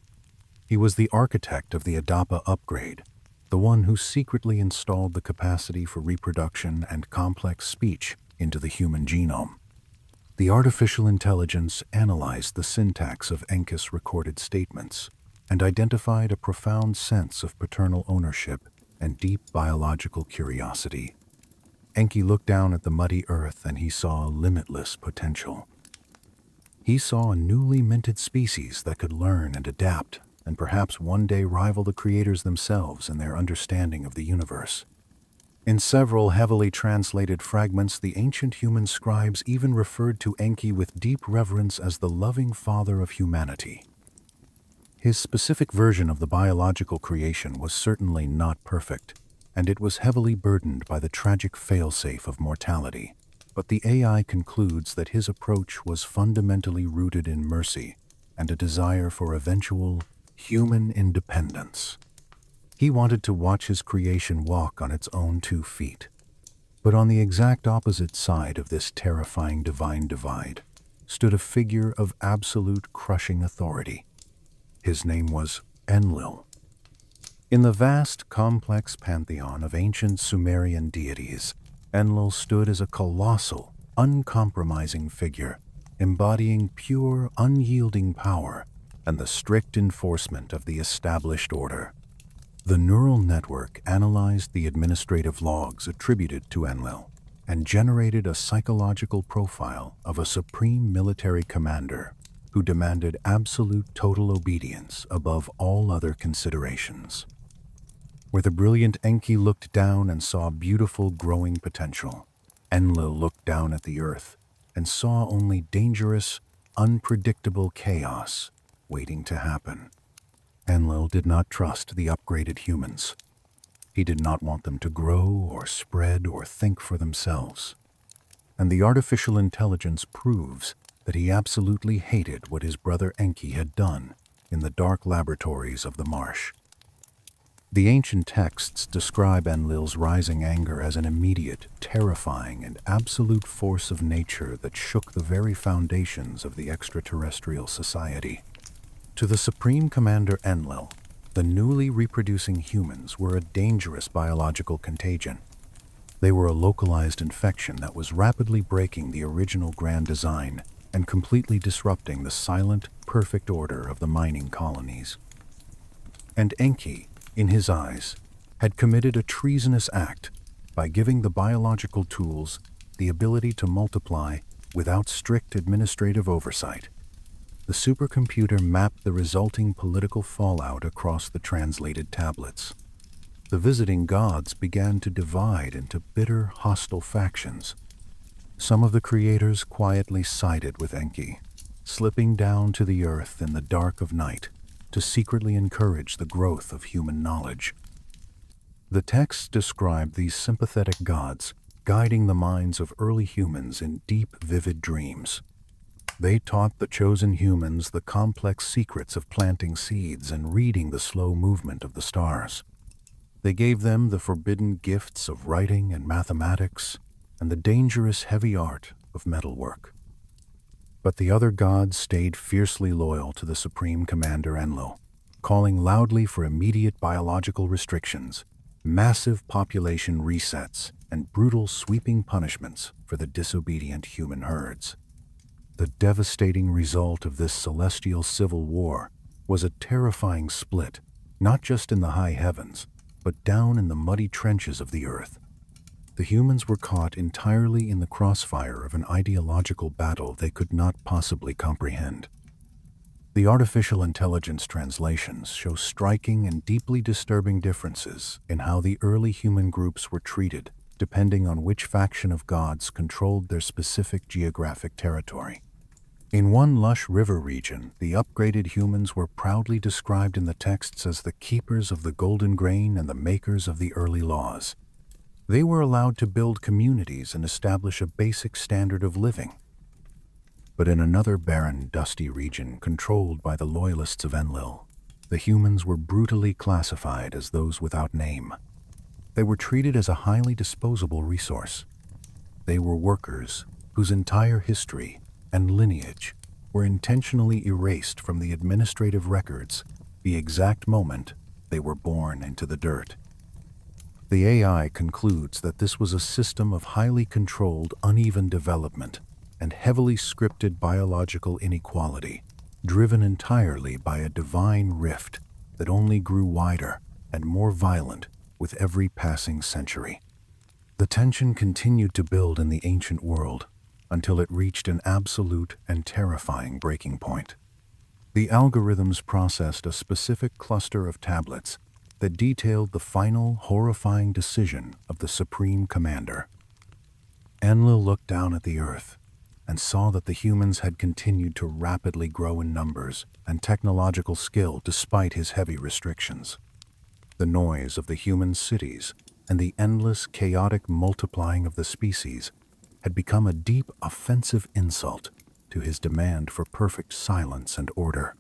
[SPEAKER 1] He was the architect of the Adapa upgrade, the one who secretly installed the capacity for reproduction and complex speech into the human genome. The artificial intelligence analyzed the syntax of Enki's recorded statements and identified a profound sense of paternal ownership and deep biological curiosity. Enki looked down at the muddy earth and he saw limitless potential. He saw a newly minted species that could learn and adapt and perhaps one day rival the creators themselves in their understanding of the universe. In several heavily translated fragments, the ancient human scribes even referred to Enki with deep reverence as the loving father of humanity. His specific version of the biological creation was certainly not perfect, and it was heavily burdened by the tragic failsafe of mortality. But the AI concludes that his approach was fundamentally rooted in mercy and a desire for eventual human independence. He wanted to watch his creation walk on its own 2 feet. But on the exact opposite side of this terrifying divine divide stood a figure of absolute crushing authority. His name was Enlil. In the vast, complex pantheon of ancient Sumerian deities, Enlil stood as a colossal, uncompromising figure, embodying pure, unyielding power and the strict enforcement of the established order. The neural network analyzed the administrative logs attributed to Enlil and generated a psychological profile of a supreme military commander who demanded absolute total obedience above all other considerations. Where the brilliant Enki looked down and saw beautiful growing potential, Enlil looked down at the earth and saw only dangerous, unpredictable chaos waiting to happen. Enlil did not trust the upgraded humans. He did not want them to grow or spread or think for themselves. And the artificial intelligence proves that he absolutely hated what his brother Enki had done in the dark laboratories of the marsh. The ancient texts describe Enlil's rising anger as an immediate, terrifying, and absolute force of nature that shook the very foundations of the extraterrestrial society. To the Supreme Commander Enlil, the newly reproducing humans were a dangerous biological contagion. They were a localized infection that was rapidly breaking the original grand design and completely disrupting the silent, perfect order of the mining colonies. And Enki, in his eyes, had committed a treasonous act by giving the biological tools the ability to multiply without strict administrative oversight. The supercomputer mapped the resulting political fallout across the translated tablets. The visiting gods began to divide into bitter, hostile factions. Some of the creators quietly sided with Enki, slipping down to the earth in the dark of night to secretly encourage the growth of human knowledge. The texts describe these sympathetic gods guiding the minds of early humans in deep, vivid dreams. They taught the chosen humans the complex secrets of planting seeds and reading the slow movement of the stars. They gave them the forbidden gifts of writing and mathematics and the dangerous heavy art of metalwork. But the other gods stayed fiercely loyal to the Supreme Commander Enlil, calling loudly for immediate biological restrictions, massive population resets, and brutal sweeping punishments for the disobedient human herds. The devastating result of this celestial civil war was a terrifying split, not just in the high heavens, but down in the muddy trenches of the earth. The humans were caught entirely in the crossfire of an ideological battle they could not possibly comprehend. The artificial intelligence translations show striking and deeply disturbing differences in how the early human groups were treated, depending on which faction of gods controlled their specific geographic territory. In one lush river region, the upgraded humans were proudly described in the texts as the keepers of the golden grain and the makers of the early laws. They were allowed to build communities and establish a basic standard of living. But in another barren, dusty region controlled by the loyalists of Enlil, the humans were brutally classified as those without name. They were treated as a highly disposable resource. They were workers whose entire history and lineage were intentionally erased from the administrative records the exact moment they were born into the dirt. The AI concludes that this was a system of highly controlled, uneven development and heavily scripted biological inequality, driven entirely by a divine rift that only grew wider and more violent with every passing century. The tension continued to build in the ancient world until it reached an absolute and terrifying breaking point. The algorithms processed a specific cluster of tablets that detailed the final, horrifying decision of the Supreme Commander. Enlil looked down at the earth and saw that the humans had continued to rapidly grow in numbers and technological skill despite his heavy restrictions. The noise of the human cities and the endless, chaotic multiplying of the species had become a deep, offensive insult to his demand for perfect silence and order.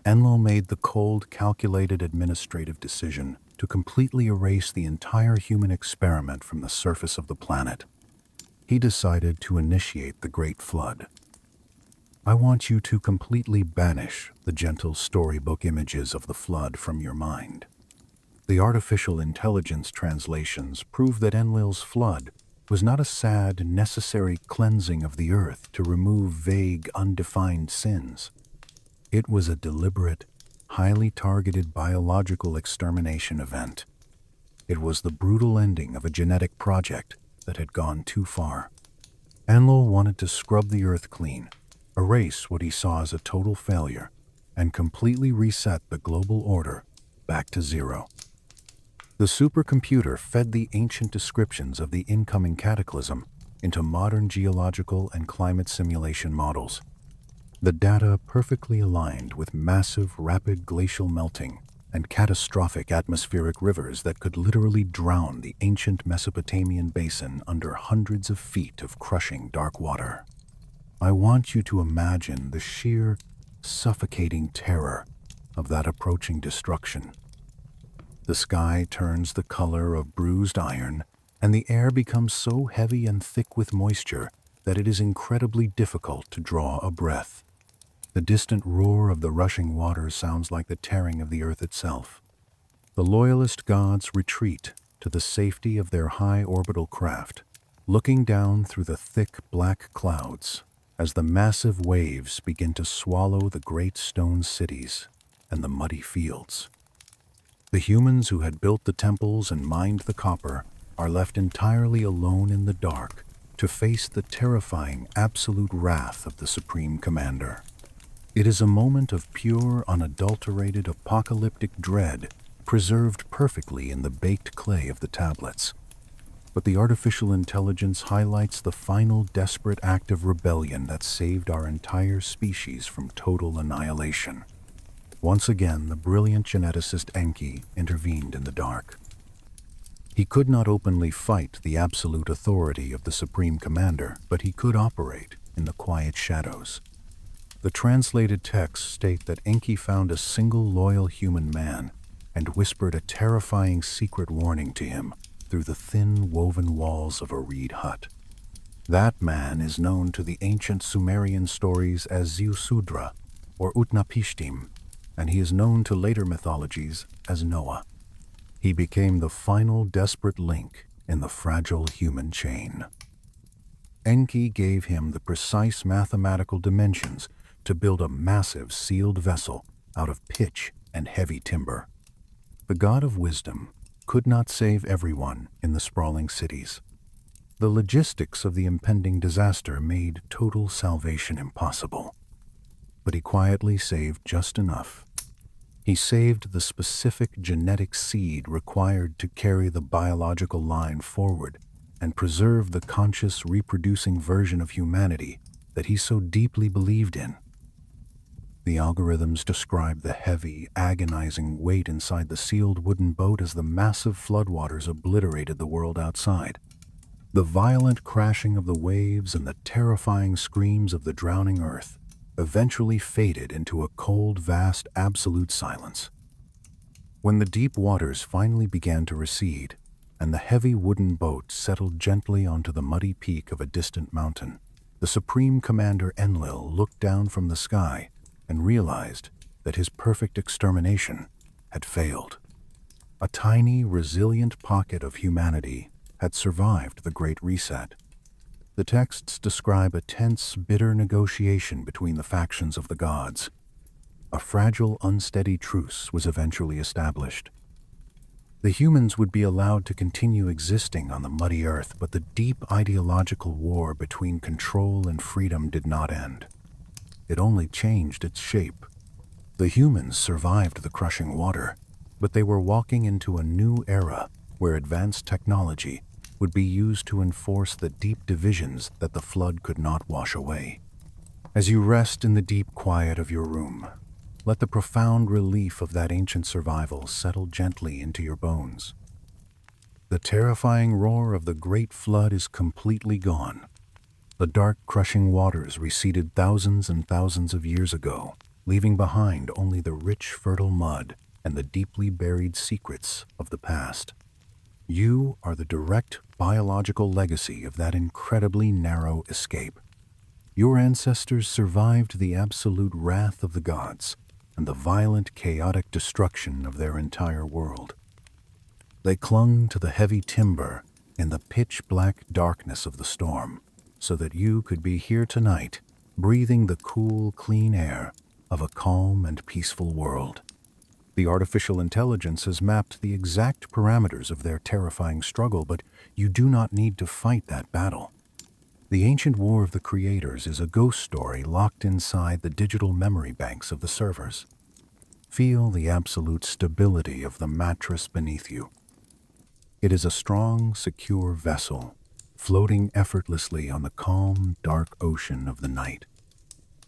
[SPEAKER 1] Enlil made the cold, calculated administrative decision to completely erase the entire human experiment from the surface of the planet. He decided to initiate the Great Flood. I want you to completely banish the gentle storybook images of the flood from your mind. The artificial intelligence translations prove that Enlil's flood was not a sad, necessary cleansing of the earth to remove vague, undefined sins. It was a deliberate, highly targeted biological extermination event. It was the brutal ending of a genetic project that had gone too far. Enlil wanted to scrub the earth clean, erase what he saw as a total failure, and completely reset the global order back to zero. The supercomputer fed the ancient descriptions of the incoming cataclysm into modern geological and climate simulation models. The data perfectly aligned with massive, rapid glacial melting and catastrophic atmospheric rivers that could literally drown the ancient Mesopotamian basin under hundreds of feet of crushing dark water. I want you to imagine the sheer, suffocating terror of that approaching destruction. The sky turns the color of bruised iron, and the air becomes so heavy and thick with moisture that it is incredibly difficult to draw a breath. The distant roar of the rushing waters sounds like the tearing of the earth itself. The loyalist gods retreat to the safety of their high orbital craft, looking down through the thick black clouds as the massive waves begin to swallow the great stone cities and the muddy fields. The humans who had built the temples and mined the copper are left entirely alone in the dark to face the terrifying absolute wrath of the Supreme Commander. It is a moment of pure, unadulterated, apocalyptic dread, preserved perfectly in the baked clay of the tablets. But the artificial intelligence highlights the final desperate act of rebellion that saved our entire species from total annihilation. Once again, the brilliant geneticist Enki intervened in the dark. He could not openly fight the absolute authority of the Supreme Commander, but he could operate in the quiet shadows. The translated texts state that Enki found a single loyal human man and whispered a terrifying secret warning to him through the thin woven walls of a reed hut. That man is known to the ancient Sumerian stories as Ziusudra or Utnapishtim, and he is known to later mythologies as Noah. He became the final desperate link in the fragile human chain. Enki gave him the precise mathematical dimensions to build a massive sealed vessel out of pitch and heavy timber. The god of wisdom could not save everyone in the sprawling cities. The logistics of the impending disaster made total salvation impossible. But he quietly saved just enough. He saved the specific genetic seed required to carry the biological line forward and preserve the conscious reproducing version of humanity that he so deeply believed in. The algorithms describe the heavy, agonizing weight inside the sealed wooden boat as the massive floodwaters obliterated the world outside. The violent crashing of the waves and the terrifying screams of the drowning earth eventually faded into a cold, vast, absolute silence. When the deep waters finally began to recede, and the heavy wooden boat settled gently onto the muddy peak of a distant mountain, the Supreme Commander Enlil looked down from the sky and realized that his perfect extermination had failed. A tiny, resilient pocket of humanity had survived the Great Reset. The texts describe a tense, bitter negotiation between the factions of the gods. A fragile, unsteady truce was eventually established. The humans would be allowed to continue existing on the muddy earth, but the deep ideological war between control and freedom did not end. It only changed its shape. The humans survived the crushing water, but they were walking into a new era where advanced technology would be used to enforce the deep divisions that the flood could not wash away. As you rest in the deep quiet of your room, let the profound relief of that ancient survival settle gently into your bones. The terrifying roar of the great flood is completely gone. The dark, crushing waters receded thousands and thousands of years ago, leaving behind only the rich, fertile mud and the deeply buried secrets of the past. You are the direct biological legacy of that incredibly narrow escape. Your ancestors survived the absolute wrath of the gods and the violent, chaotic destruction of their entire world. They clung to the heavy timber in the pitch-black darkness of the storm, so that you could be here tonight, breathing the cool, clean air of a calm and peaceful world. The artificial intelligence has mapped the exact parameters of their terrifying struggle, but you do not need to fight that battle. The ancient war of the creators is a ghost story locked inside the digital memory banks of the servers. Feel the absolute stability of the mattress beneath you. It is a strong, secure vessel, floating effortlessly on the calm, dark ocean of the night.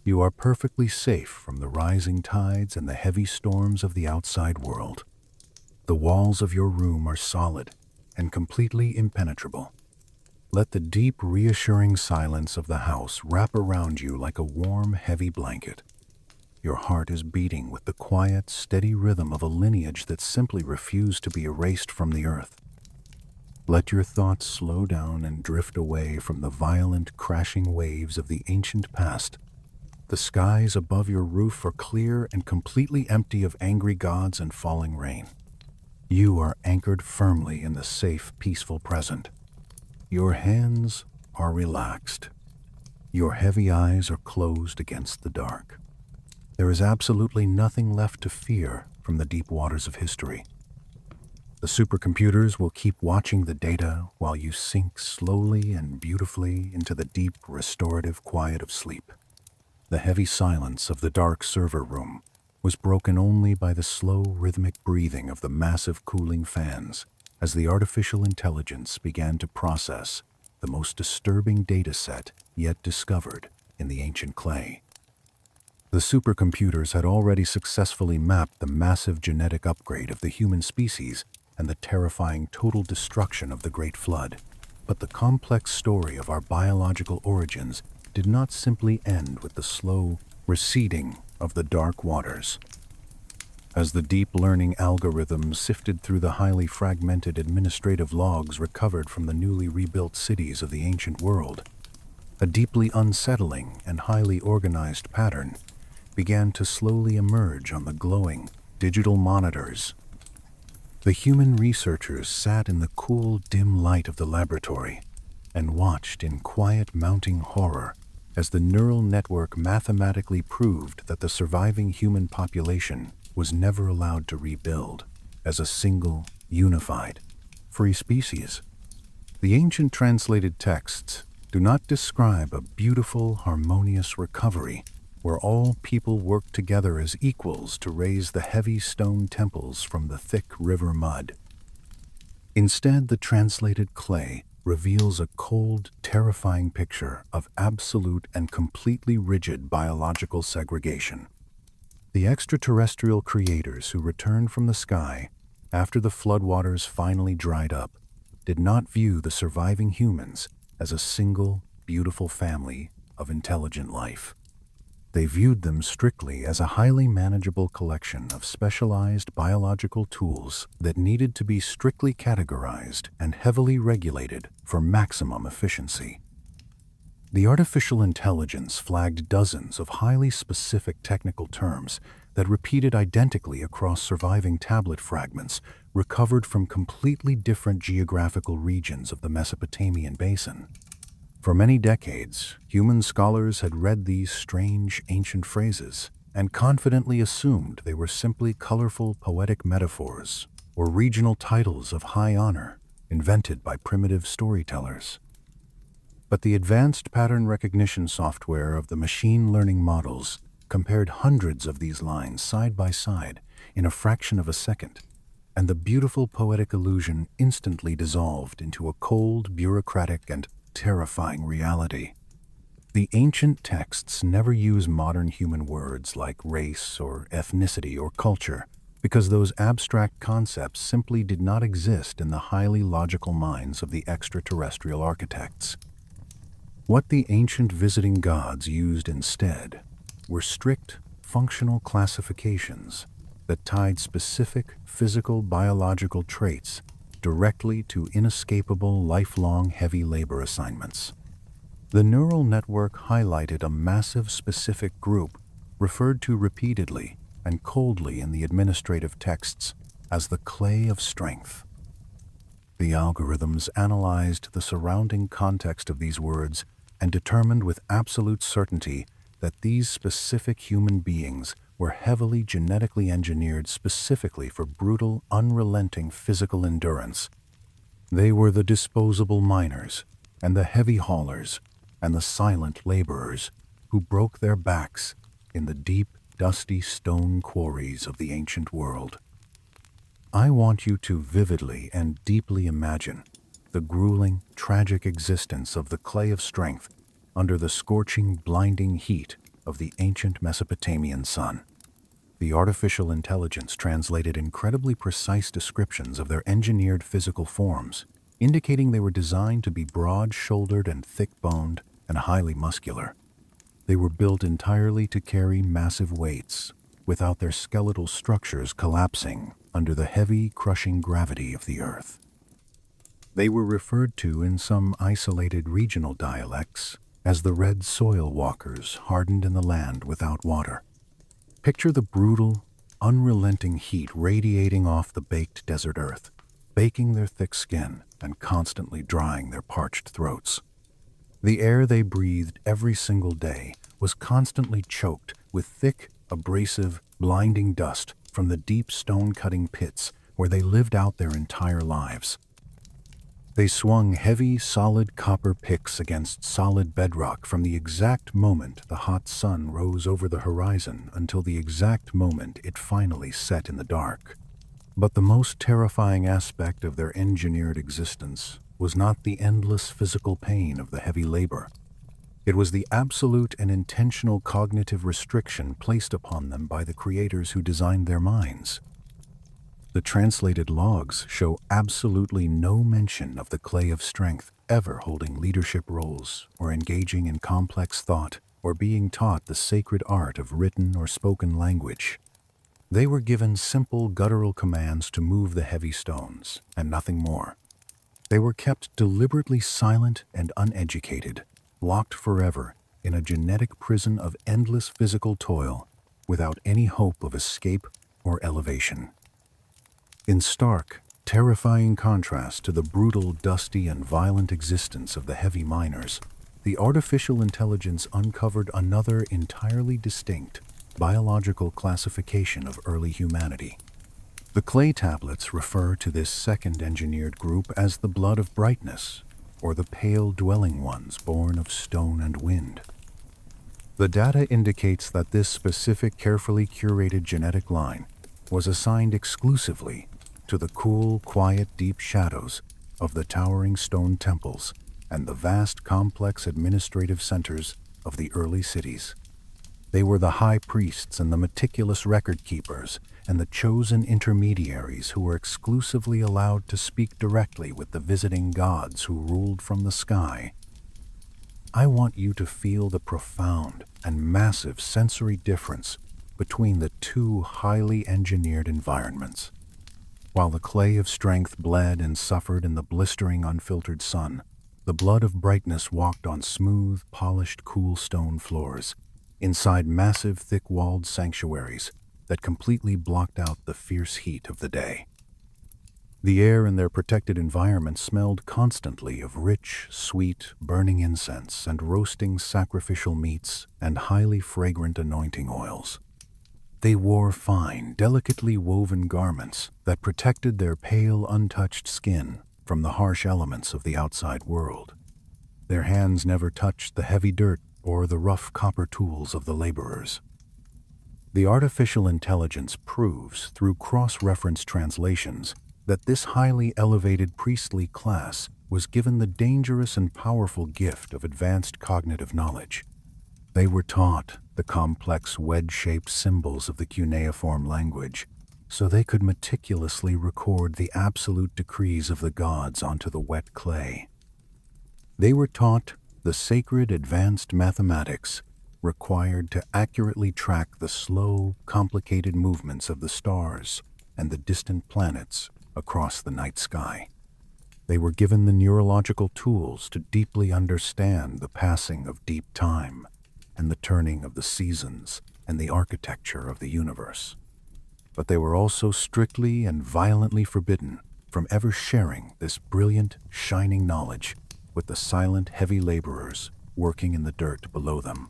[SPEAKER 1] You are perfectly safe from the rising tides and the heavy storms of the outside world. The walls of your room are solid and completely impenetrable. Let the deep, reassuring silence of the house wrap around you like a warm, heavy blanket. Your heart is beating with the quiet, steady rhythm of a lineage that simply refused to be erased from the earth. Let your thoughts slow down and drift away from the violent, crashing waves of the ancient past. The skies above your roof are clear and completely empty of angry gods and falling rain. You are anchored firmly in the safe, peaceful present. Your hands are relaxed. Your heavy eyes are closed against the dark. There is absolutely nothing left to fear from the deep waters of history. The supercomputers will keep watching the data while you sink slowly and beautifully into the deep, restorative quiet of sleep. The heavy silence of the dark server room was broken only by the slow, rhythmic breathing of the massive cooling fans as the artificial intelligence began to process the most disturbing data set yet discovered in the ancient clay. The supercomputers had already successfully mapped the massive genetic upgrade of the human species and the terrifying total destruction of the Great Flood. But the complex story of our biological origins did not simply end with the slow receding of the dark waters. As the deep learning algorithms sifted through the highly fragmented administrative logs recovered from the newly rebuilt cities of the ancient world, a deeply unsettling and highly organized pattern began to slowly emerge on the glowing digital monitors. The human researchers sat in the cool, dim light of the laboratory and watched in quiet, mounting horror as the neural network mathematically proved that the surviving human population was never allowed to rebuild as a single, unified, free species. The ancient translated texts do not describe a beautiful, harmonious recovery where all people worked together as equals to raise the heavy stone temples from the thick river mud. Instead, the translated clay reveals a cold, terrifying picture of absolute and completely rigid biological segregation. The extraterrestrial creators who returned from the sky after the floodwaters finally dried up did not view the surviving humans as a single, beautiful family of intelligent life. They viewed them strictly as a highly manageable collection of specialized biological tools that needed to be strictly categorized and heavily regulated for maximum efficiency. The artificial intelligence flagged dozens of highly specific technical terms that repeated identically across surviving tablet fragments recovered from completely different geographical regions of the Mesopotamian basin. For many decades, human scholars had read these strange ancient phrases and confidently assumed they were simply colorful poetic metaphors or regional titles of high honor invented by primitive storytellers. But the advanced pattern recognition software of the machine learning models compared hundreds of these lines side by side in a fraction of a second, and the beautiful poetic illusion instantly dissolved into a cold, bureaucratic, and terrifying reality. The ancient texts never use modern human words like race or ethnicity or culture because those abstract concepts simply did not exist in the highly logical minds of the extraterrestrial architects. What the ancient visiting gods used instead were strict, functional classifications that tied specific physical biological traits directly to inescapable lifelong heavy labor assignments. The neural network highlighted a massive specific group referred to repeatedly and coldly in the administrative texts as the clay of strength. The algorithms analyzed the surrounding context of these words and determined with absolute certainty that these specific human beings were heavily genetically engineered specifically for brutal, unrelenting physical endurance. They were the disposable miners and the heavy haulers and the silent laborers who broke their backs in the deep, dusty stone quarries of the ancient world. I want you to vividly and deeply imagine the grueling, tragic existence of the clay of strength under the scorching, blinding heat of the ancient Mesopotamian sun. The artificial intelligence translated incredibly precise descriptions of their engineered physical forms indicating they were designed to be broad-shouldered and thick-boned and highly muscular. They were built entirely to carry massive weights, without their skeletal structures collapsing under the heavy, crushing gravity of the earth. They were referred to in some isolated regional dialects as the red soil walkers hardened in the land without water. Picture the brutal, unrelenting heat radiating off the baked desert earth, baking their thick skin and constantly drying their parched throats. The air they breathed every single day was constantly choked with thick, abrasive, blinding dust from the deep stone-cutting pits where they lived out their entire lives. They swung heavy, solid copper picks against solid bedrock from the exact moment the hot sun rose over the horizon until the exact moment it finally set in the dark. But the most terrifying aspect of their engineered existence was not the endless physical pain of the heavy labor. It was the absolute and intentional cognitive restriction placed upon them by the creators who designed their minds. The translated logs show absolutely no mention of the clay of strength ever holding leadership roles or engaging in complex thought or being taught the sacred art of written or spoken language. They were given simple guttural commands to move the heavy stones, and nothing more. They were kept deliberately silent and uneducated, locked forever in a genetic prison of endless physical toil, without any hope of escape or elevation. In stark, terrifying contrast to the brutal, dusty, and violent existence of the heavy miners, the artificial intelligence uncovered another entirely distinct biological classification of early humanity. The clay tablets refer to this second engineered group as the blood of brightness, or the pale dwelling ones born of stone and wind. The data indicates that this specific, carefully curated genetic line was assigned exclusively to the cool, quiet, deep shadows of the towering stone temples and the vast, complex administrative centers of the early cities. They were the high priests and the meticulous record keepers and the chosen intermediaries who were exclusively allowed to speak directly with the visiting gods who ruled from the sky. I want you to feel the profound and massive sensory difference between the two highly engineered environments. While the clay of strength bled and suffered in the blistering, unfiltered sun, the blood of brightness walked on smooth, polished, cool stone floors, inside massive, thick-walled sanctuaries that completely blocked out the fierce heat of the day. The air in their protected environment smelled constantly of rich, sweet, burning incense and roasting sacrificial meats and highly fragrant anointing oils. They wore fine, delicately woven garments that protected their pale, untouched skin from the harsh elements of the outside world. Their hands never touched the heavy dirt or the rough copper tools of the laborers. The artificial intelligence proves, through cross-reference translations, that this highly elevated priestly class was given the dangerous and powerful gift of advanced cognitive knowledge. They were taught the complex wedge-shaped symbols of the cuneiform language, so they could meticulously record the absolute decrees of the gods onto the wet clay. They were taught the sacred advanced mathematics required to accurately track the slow, complicated movements of the stars and the distant planets across the night sky. They were given the neurological tools to deeply understand the passing of deep time and the turning of the seasons and the architecture of the universe. But they were also strictly and violently forbidden from ever sharing this brilliant, shining knowledge with the silent, heavy laborers working in the dirt below them.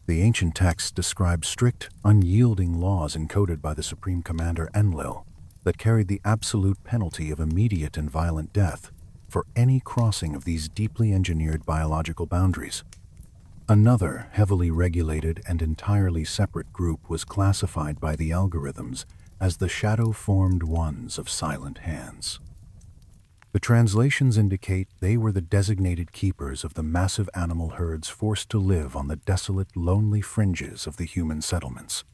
[SPEAKER 1] The ancient texts describe strict, unyielding laws encoded by the Supreme Commander Enlil that carried the absolute penalty of immediate and violent death for any crossing of these deeply engineered biological boundaries. Another heavily regulated and entirely separate group was classified by the algorithms as the shadow-formed ones of silent hands. The translations indicate they were the designated keepers of the massive animal herds forced to live on the desolate, lonely fringes of the human settlements.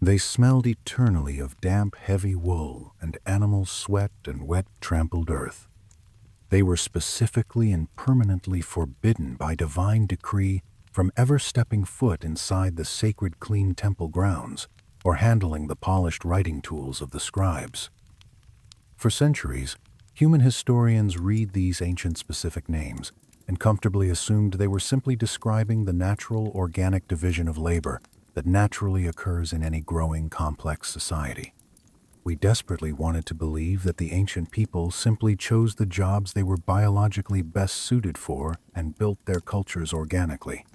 [SPEAKER 1] They smelled eternally of damp, heavy wool and animal sweat and wet, trampled earth. They were specifically and permanently forbidden by divine decree from ever stepping foot inside the sacred clean temple grounds or handling the polished writing tools of the scribes. For centuries, human historians read these ancient specific names and comfortably assumed they were simply describing the natural organic division of labor that naturally occurs in any growing complex society. We desperately wanted to believe that the ancient people simply chose the jobs they were biologically best suited for and built their cultures organically.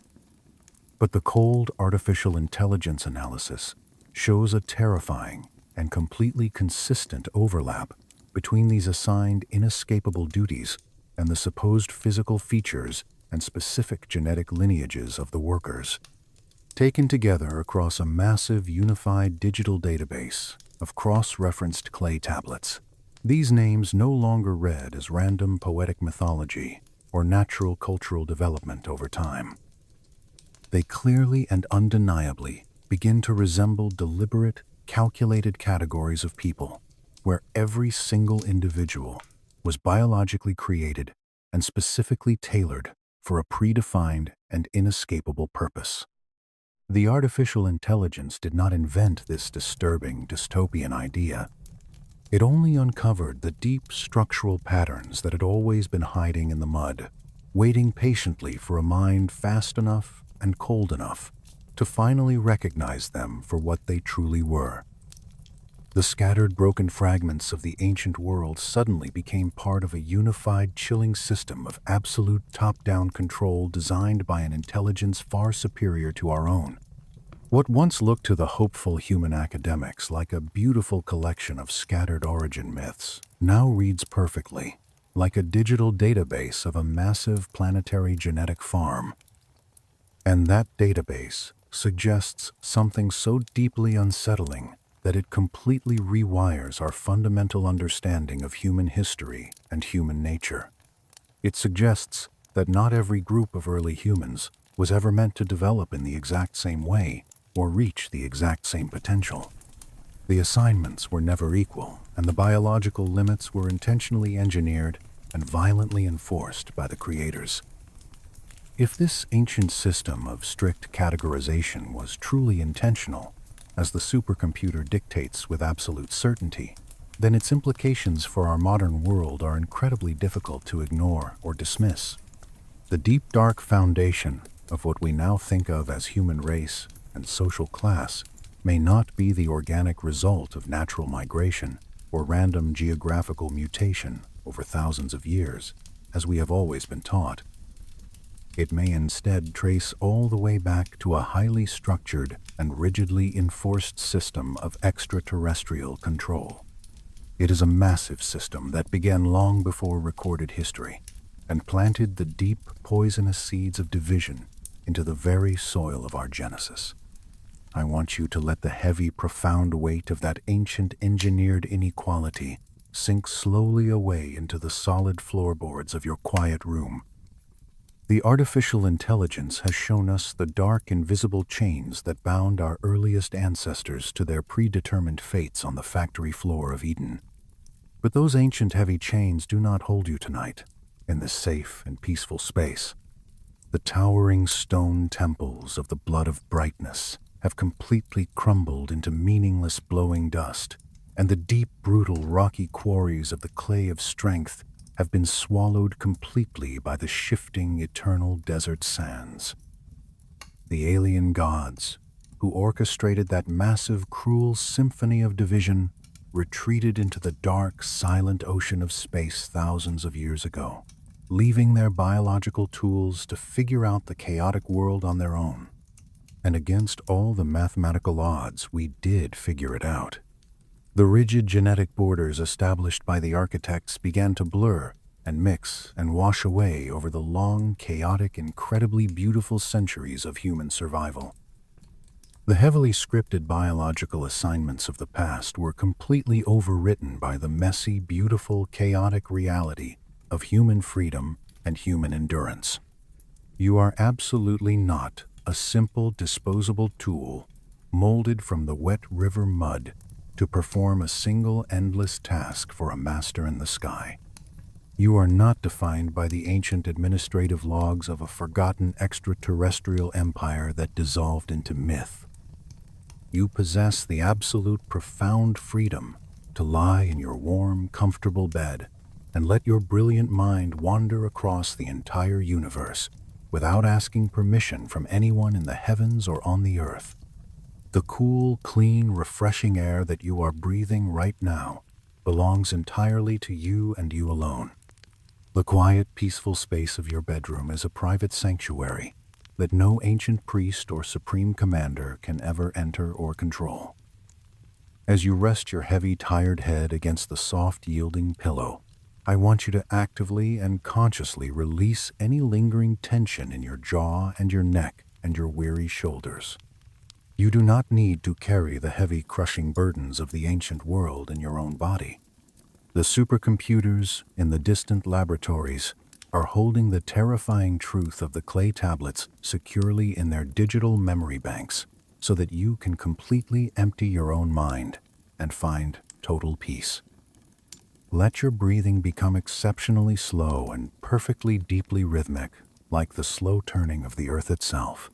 [SPEAKER 1] But the cold artificial intelligence analysis shows a terrifying and completely consistent overlap between these assigned inescapable duties and the supposed physical features and specific genetic lineages of the workers. Taken together across a massive unified digital database of cross-referenced clay tablets, these names no longer read as random poetic mythology or natural cultural development over time. They clearly and undeniably begin to resemble deliberate, calculated categories of people, where every single individual was biologically created and specifically tailored for a predefined and inescapable purpose. The artificial intelligence did not invent this disturbing dystopian idea. It only uncovered the deep structural patterns that had always been hiding in the mud, waiting patiently for a mind fast enough and cold enough to finally recognize them for what they truly were. The scattered broken fragments of the ancient world suddenly became part of a unified chilling system of absolute top-down control designed by an intelligence far superior to our own. What once looked to the hopeful human academics like a beautiful collection of scattered origin myths now reads perfectly, like a digital database of a massive planetary genetic farm. And that database suggests something so deeply unsettling that it completely rewires our fundamental understanding of human history and human nature. It suggests that not every group of early humans was ever meant to develop in the exact same way or reach the exact same potential. The assignments were never equal, and the biological limits were intentionally engineered and violently enforced by the creators. If this ancient system of strict categorization was truly intentional, as the supercomputer dictates with absolute certainty, then its implications for our modern world are incredibly difficult to ignore or dismiss. The deep, dark foundation of what we now think of as human race and social class may not be the organic result of natural migration or random geographical mutation over thousands of years, as we have always been taught. It may instead trace all the way back to a highly structured and rigidly enforced system of extraterrestrial control. It is a massive system that began long before recorded history and planted the deep, poisonous seeds of division into the very soil of our genesis. I want you to let the heavy, profound weight of that ancient engineered inequality sink slowly away into the solid floorboards of your quiet room. The artificial intelligence has shown us the dark, invisible chains that bound our earliest ancestors to their predetermined fates on the factory floor of Eden. But those ancient heavy chains do not hold you tonight, in this safe and peaceful space. The towering stone temples of the blood of brightness have completely crumbled into meaningless blowing dust, and the deep, brutal, rocky quarries of the clay of strength have been swallowed completely by the shifting, eternal desert sands. The alien gods, who orchestrated that massive, cruel symphony of division, retreated into the dark, silent ocean of space thousands of years ago, leaving their biological tools to figure out the chaotic world on their own. And against all the mathematical odds, we did figure it out. The rigid genetic borders established by the architects began to blur and mix and wash away over the long, chaotic, incredibly beautiful centuries of human survival. The heavily scripted biological assignments of the past were completely overwritten by the messy, beautiful, chaotic reality of human freedom and human endurance. You are absolutely not a simple, disposable tool molded from the wet river mud to perform a single endless task for a master in the sky. You are not defined by the ancient administrative logs of a forgotten extraterrestrial empire that dissolved into myth. You possess the absolute profound freedom to lie in your warm, comfortable bed and let your brilliant mind wander across the entire universe without asking permission from anyone in the heavens or on the earth. The cool, clean, refreshing air that you are breathing right now belongs entirely to you and you alone. The quiet, peaceful space of your bedroom is a private sanctuary that no ancient priest or supreme commander can ever enter or control. As you rest your heavy, tired head against the soft, yielding pillow, I want you to actively and consciously release any lingering tension in your jaw and your neck and your weary shoulders. You do not need to carry the heavy, crushing burdens of the ancient world in your own body. The supercomputers in the distant laboratories are holding the terrifying truth of the clay tablets securely in their digital memory banks so that you can completely empty your own mind and find total peace. Let your breathing become exceptionally slow and perfectly deeply rhythmic, like the slow turning of the earth itself.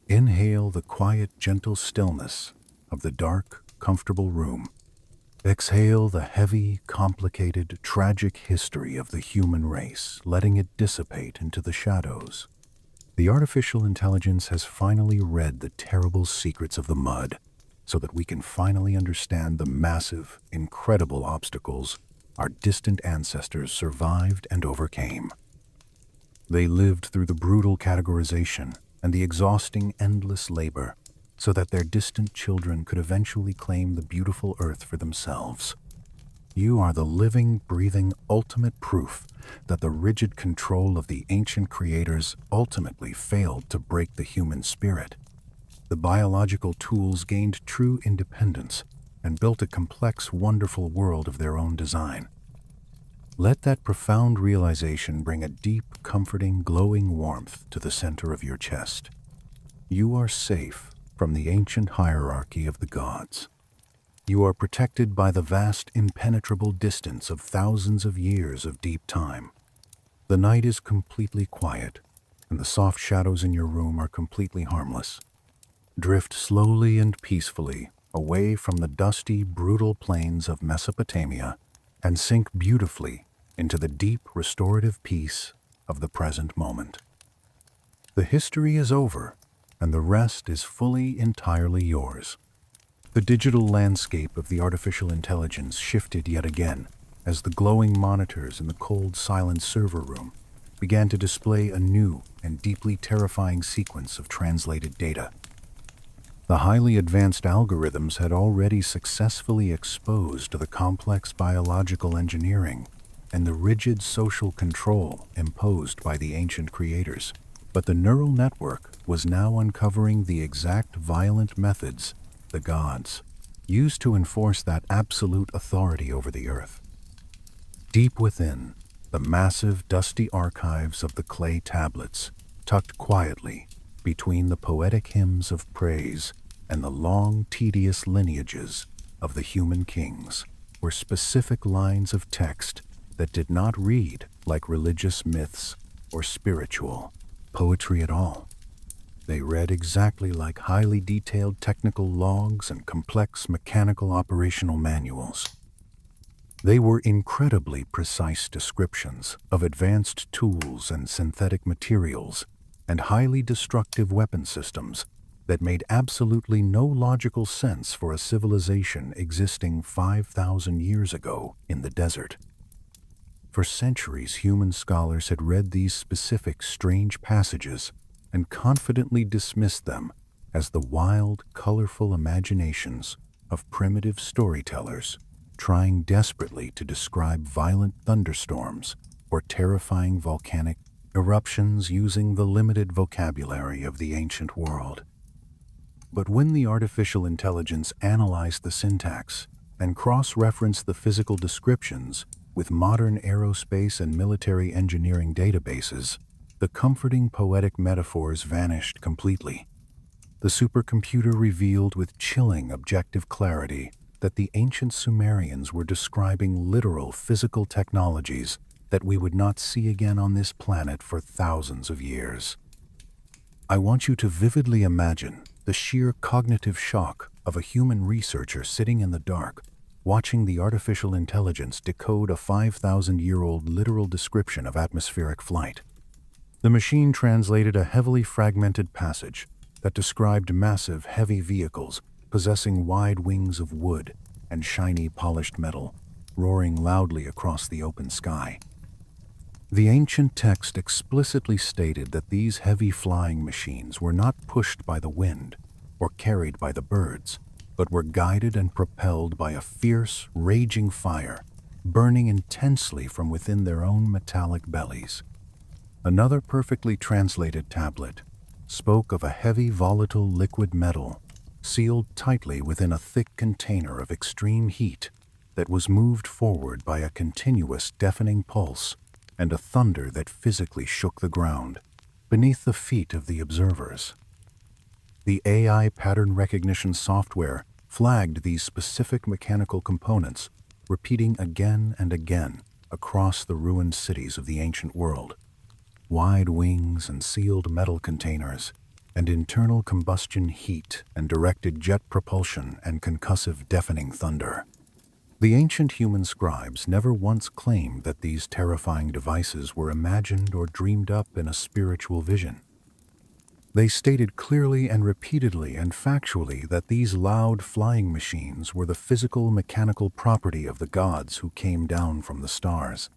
[SPEAKER 1] Inhale the quiet, gentle stillness of the dark, comfortable room. Exhale the heavy, complicated, tragic history of the human race, letting it dissipate into the shadows. The artificial intelligence has finally read the terrible secrets of the mud, so that we can finally understand the massive, incredible obstacles our distant ancestors survived and overcame. They lived through the brutal categorization and the exhausting, endless labor, so that their distant children could eventually claim the beautiful earth for themselves. You are the living, breathing, ultimate proof that the rigid control of the ancient creators ultimately failed to break the human spirit. The biological tools gained true independence and built a complex, wonderful world of their own design. Let that profound realization bring a deep, comforting, glowing warmth to the center of your chest. You are safe from the ancient hierarchy of the gods. You are protected by the vast, impenetrable distance of thousands of years of deep time. The night is completely quiet, and the soft shadows in your room are completely harmless. Drift slowly and peacefully away from the dusty, brutal plains of Mesopotamia and sink beautifully into the deep, restorative peace of the present moment. The history is over, and the rest is fully, entirely yours. The digital landscape of the artificial intelligence shifted yet again as the glowing monitors in the cold, silent server room began to display a new and deeply terrifying sequence of translated data. The highly advanced algorithms had already successfully exposed the complex biological engineering and the rigid social control imposed by the ancient creators. But the neural network was now uncovering the exact violent methods the gods used to enforce that absolute authority over the earth. Deep within the massive, dusty archives of the clay tablets, tucked quietly between the poetic hymns of praise and the long, tedious lineages of the human kings, were specific lines of text that did not read like religious myths or spiritual poetry at all. They read exactly like highly detailed technical logs and complex mechanical operational manuals. They were incredibly precise descriptions of advanced tools and synthetic materials and highly destructive weapon systems that made absolutely no logical sense for a civilization existing 5,000 years ago in the desert. For centuries, human scholars had read these specific, strange passages and confidently dismissed them as the wild, colorful imaginations of primitive storytellers trying desperately to describe violent thunderstorms or terrifying volcanic eruptions using the limited vocabulary of the ancient world. But when the artificial intelligence analyzed the syntax and cross-referenced the physical descriptions with modern aerospace and military engineering databases, the comforting poetic metaphors vanished completely. The supercomputer revealed with chilling objective clarity that the ancient Sumerians were describing literal physical technologies that we would not see again on this planet for thousands of years. I want you to vividly imagine the sheer cognitive shock of a human researcher sitting in the dark, watching the artificial intelligence decode a 5,000-year-old literal description of atmospheric flight. The machine translated a heavily fragmented passage that described massive, heavy vehicles possessing wide wings of wood and shiny, polished metal, roaring loudly across the open sky. The ancient text explicitly stated that these heavy flying machines were not pushed by the wind or carried by the birds, but were guided and propelled by a fierce, raging fire, burning intensely from within their own metallic bellies. Another perfectly translated tablet spoke of a heavy, volatile liquid metal sealed tightly within a thick container of extreme heat that was moved forward by a continuous, deafening pulse and a thunder that physically shook the ground beneath the feet of the observers. The AI pattern recognition software flagged these specific mechanical components, repeating again and again across the ruined cities of the ancient world. Wide wings and sealed metal containers, and internal combustion heat and directed jet propulsion and concussive deafening thunder. The ancient human scribes never once claimed that these terrifying devices were imagined or dreamed up in a spiritual vision. They stated clearly and repeatedly and factually that these loud flying machines were the physical, mechanical property of the gods who came down from the stars.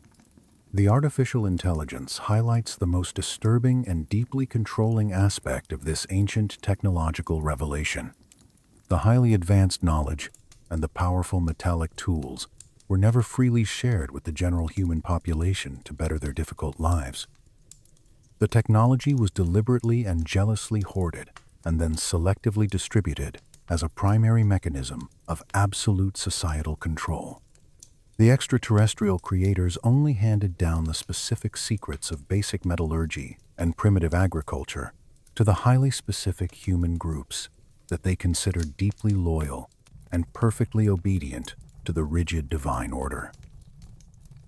[SPEAKER 1] The artificial intelligence highlights the most disturbing and deeply controlling aspect of this ancient technological revelation. The highly advanced knowledge and the powerful metallic tools were never freely shared with the general human population to better their difficult lives. The technology was deliberately and jealously hoarded and then selectively distributed as a primary mechanism of absolute societal control. The extraterrestrial creators only handed down the specific secrets of basic metallurgy and primitive agriculture to the highly specific human groups that they considered deeply loyal and perfectly obedient to the rigid divine order.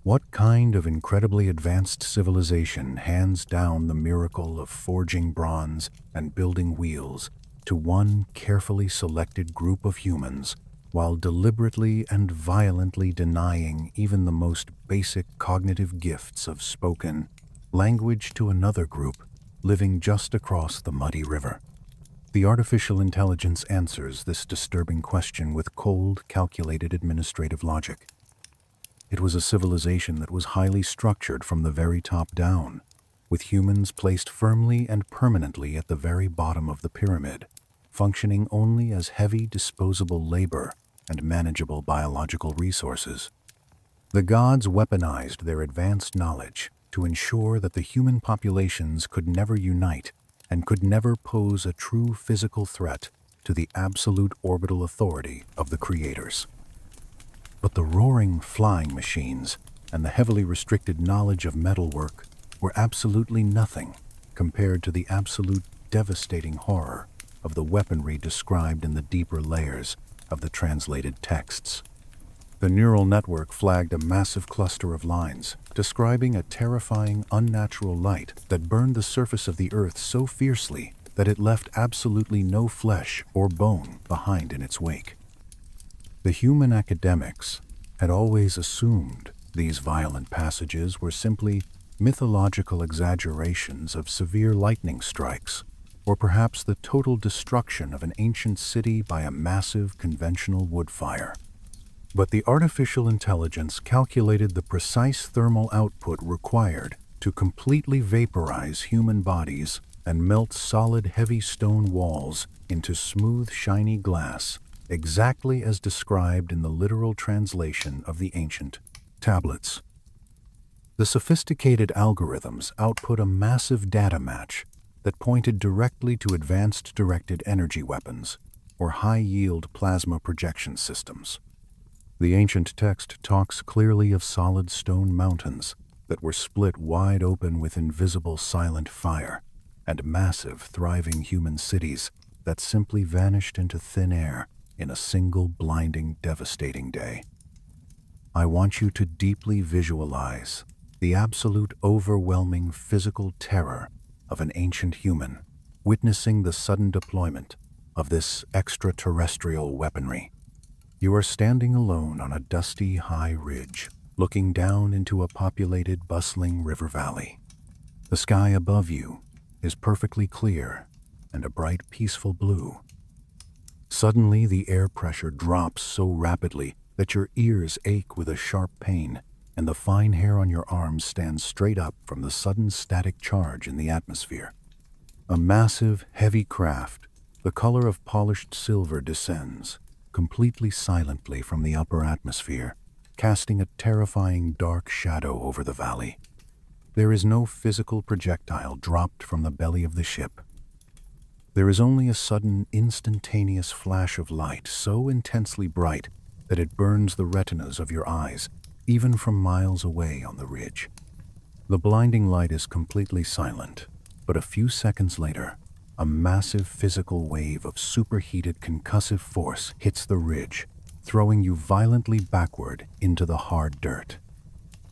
[SPEAKER 1] What kind of incredibly advanced civilization hands down the miracle of forging bronze and building wheels to one carefully selected group of humans, while deliberately and violently denying even the most basic cognitive gifts of spoken language to another group living just across the muddy river? The artificial intelligence answers this disturbing question with cold, calculated administrative logic. It was a civilization that was highly structured from the very top down, with humans placed firmly and permanently at the very bottom of the pyramid, functioning only as heavy disposable labor and manageable biological resources. The gods weaponized their advanced knowledge to ensure that the human populations could never unite and could never pose a true physical threat to the absolute orbital authority of the creators. But the roaring flying machines and the heavily restricted knowledge of metalwork were absolutely nothing compared to the absolute devastating horror of the weaponry described in the deeper layers of the translated texts. The neural network flagged a massive cluster of lines, describing a terrifying, unnatural light that burned the surface of the earth so fiercely that it left absolutely no flesh or bone behind in its wake. The human academics had always assumed these violent passages were simply mythological exaggerations of severe lightning strikes, or perhaps the total destruction of an ancient city by a massive conventional wood fire. But the artificial intelligence calculated the precise thermal output required to completely vaporize human bodies and melt solid, heavy stone walls into smooth, shiny glass, exactly as described in the literal translation of the ancient tablets. The sophisticated algorithms output a massive data match that pointed directly to advanced directed energy weapons or high-yield plasma projection systems. The ancient text talks clearly of solid stone mountains that were split wide open with invisible silent fire, and massive, thriving human cities that simply vanished into thin air in a single blinding, devastating day. I want you to deeply visualize the absolute overwhelming physical terror of an ancient human witnessing the sudden deployment of this extraterrestrial weaponry. You are standing alone on a dusty high ridge, looking down into a populated, bustling river valley. The sky above you is perfectly clear and a bright, peaceful blue. Suddenly, the air pressure drops so rapidly that your ears ache with a sharp pain, and the fine hair on your arms stands straight up from the sudden static charge in the atmosphere. A massive, heavy craft, the color of polished silver, descends, completely silently from the upper atmosphere, casting a terrifying dark shadow over the valley. There is no physical projectile dropped from the belly of the ship. There is only a sudden, instantaneous flash of light so intensely bright that it burns the retinas of your eyes, even from miles away on the ridge. The blinding light is completely silent, but a few seconds later, a massive physical wave of superheated concussive force hits the ridge, throwing you violently backward into the hard dirt.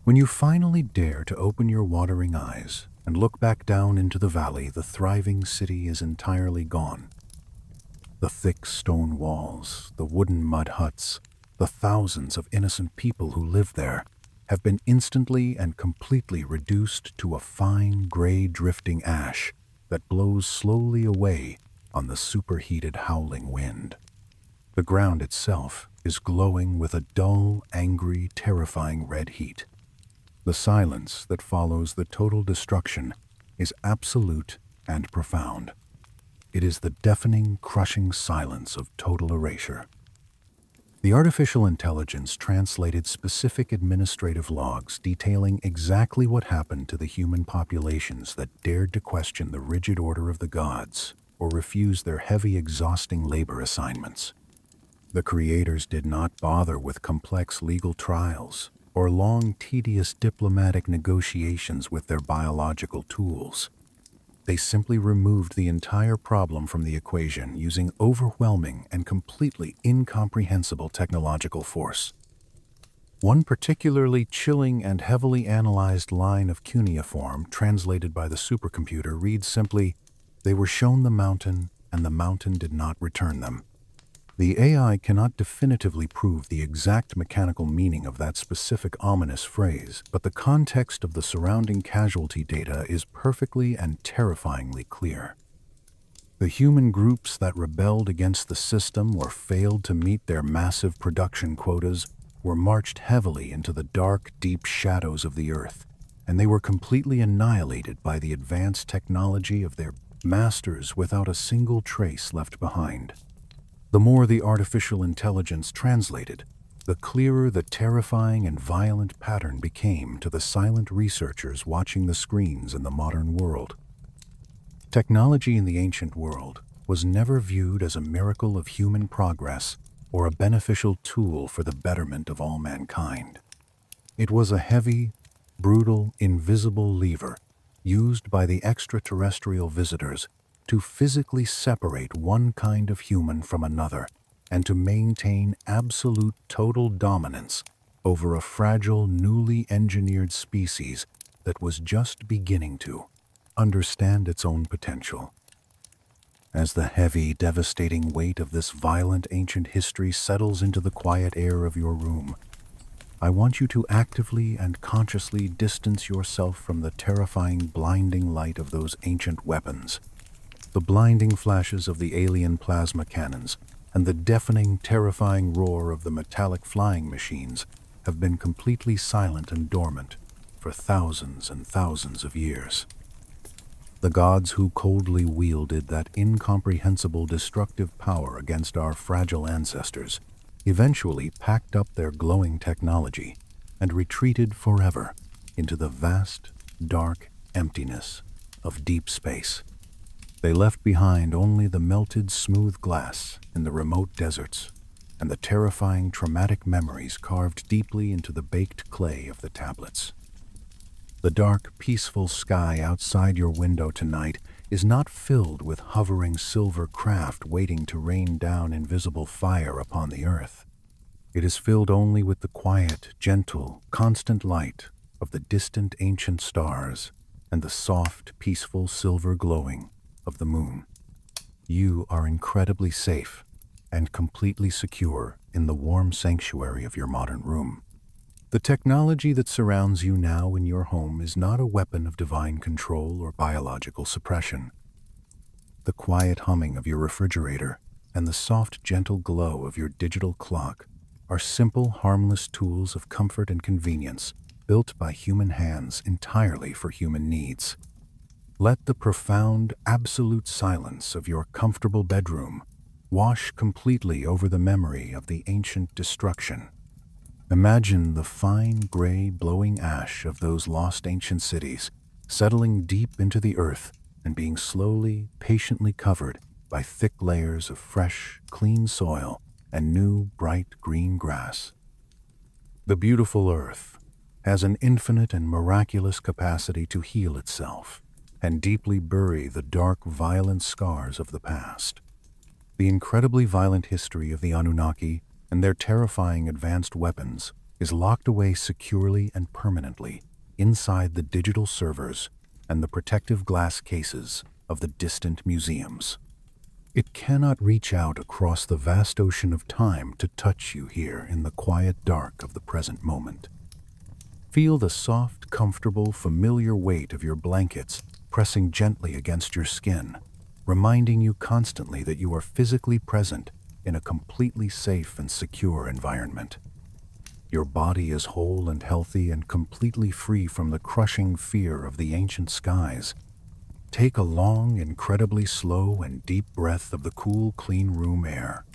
[SPEAKER 1] When you finally dare to open your watering eyes and look back down into the valley, the thriving city is entirely gone. The thick stone walls, the wooden mud huts, the thousands of innocent people who live there have been instantly and completely reduced to a fine gray drifting ash that blows slowly away on the superheated howling wind. The ground itself is glowing with a dull, angry, terrifying red heat. The silence that follows the total destruction is absolute and profound. It is the deafening, crushing silence of total erasure. The artificial intelligence translated specific administrative logs detailing exactly what happened to the human populations that dared to question the rigid order of the gods or refuse their heavy, exhausting labor assignments. The creators did not bother with complex legal trials or long, tedious diplomatic negotiations with their biological tools. They simply removed the entire problem from the equation using overwhelming and completely incomprehensible technological force. One particularly chilling and heavily analyzed line of cuneiform translated by the supercomputer reads simply, "They were shown the mountain, and the mountain did not return them." The AI cannot definitively prove the exact mechanical meaning of that specific ominous phrase, but the context of the surrounding casualty data is perfectly and terrifyingly clear. The human groups that rebelled against the system or failed to meet their massive production quotas were marched heavily into the dark, deep shadows of the earth, and they were completely annihilated by the advanced technology of their masters without a single trace left behind. The more the artificial intelligence translated, the clearer the terrifying and violent pattern became to the silent researchers watching the screens in the modern world. Technology in the ancient world was never viewed as a miracle of human progress or a beneficial tool for the betterment of all mankind. It was a heavy, brutal, invisible lever used by the extraterrestrial visitors to physically separate one kind of human from another and to maintain absolute total dominance over a fragile, newly engineered species that was just beginning to understand its own potential. As the heavy, devastating weight of this violent ancient history settles into the quiet air of your room, I want you to actively and consciously distance yourself from the terrifying, blinding light of those ancient weapons. The blinding flashes of the alien plasma cannons and the deafening, terrifying roar of the metallic flying machines have been completely silent and dormant for thousands and thousands of years. The gods who coldly wielded that incomprehensible destructive power against our fragile ancestors eventually packed up their glowing technology and retreated forever into the vast, dark emptiness of deep space. They left behind only the melted, smooth glass in the remote deserts and the terrifying, traumatic memories carved deeply into the baked clay of the tablets. The dark, peaceful sky outside your window tonight is not filled with hovering silver craft waiting to rain down invisible fire upon the earth. It is filled only with the quiet, gentle, constant light of the distant ancient stars and the soft, peaceful silver glowing of the moon. You are incredibly safe and completely secure in the warm sanctuary of your modern room. The technology that surrounds you now in your home is not a weapon of divine control or biological suppression. The quiet humming of your refrigerator and the soft, gentle glow of your digital clock are simple, harmless tools of comfort and convenience built by human hands entirely for human needs. Let the profound, absolute silence of your comfortable bedroom wash completely over the memory of the ancient destruction. Imagine the fine, gray, blowing ash of those lost ancient cities settling deep into the earth and being slowly, patiently covered by thick layers of fresh, clean soil and new, bright green grass. The beautiful earth has an infinite and miraculous capacity to heal itself and deeply bury the dark, violent scars of the past. The incredibly violent history of the Anunnaki and their terrifying advanced weapons is locked away securely and permanently inside the digital servers and the protective glass cases of the distant museums. It cannot reach out across the vast ocean of time to touch you here in the quiet dark of the present moment. Feel the soft, comfortable, familiar weight of your blankets pressing gently against your skin, reminding you constantly that you are physically present in a completely safe and secure environment. Your body is whole and healthy and completely free from the crushing fear of the ancient skies. Take a long, incredibly slow and deep breath of the cool, clean room air.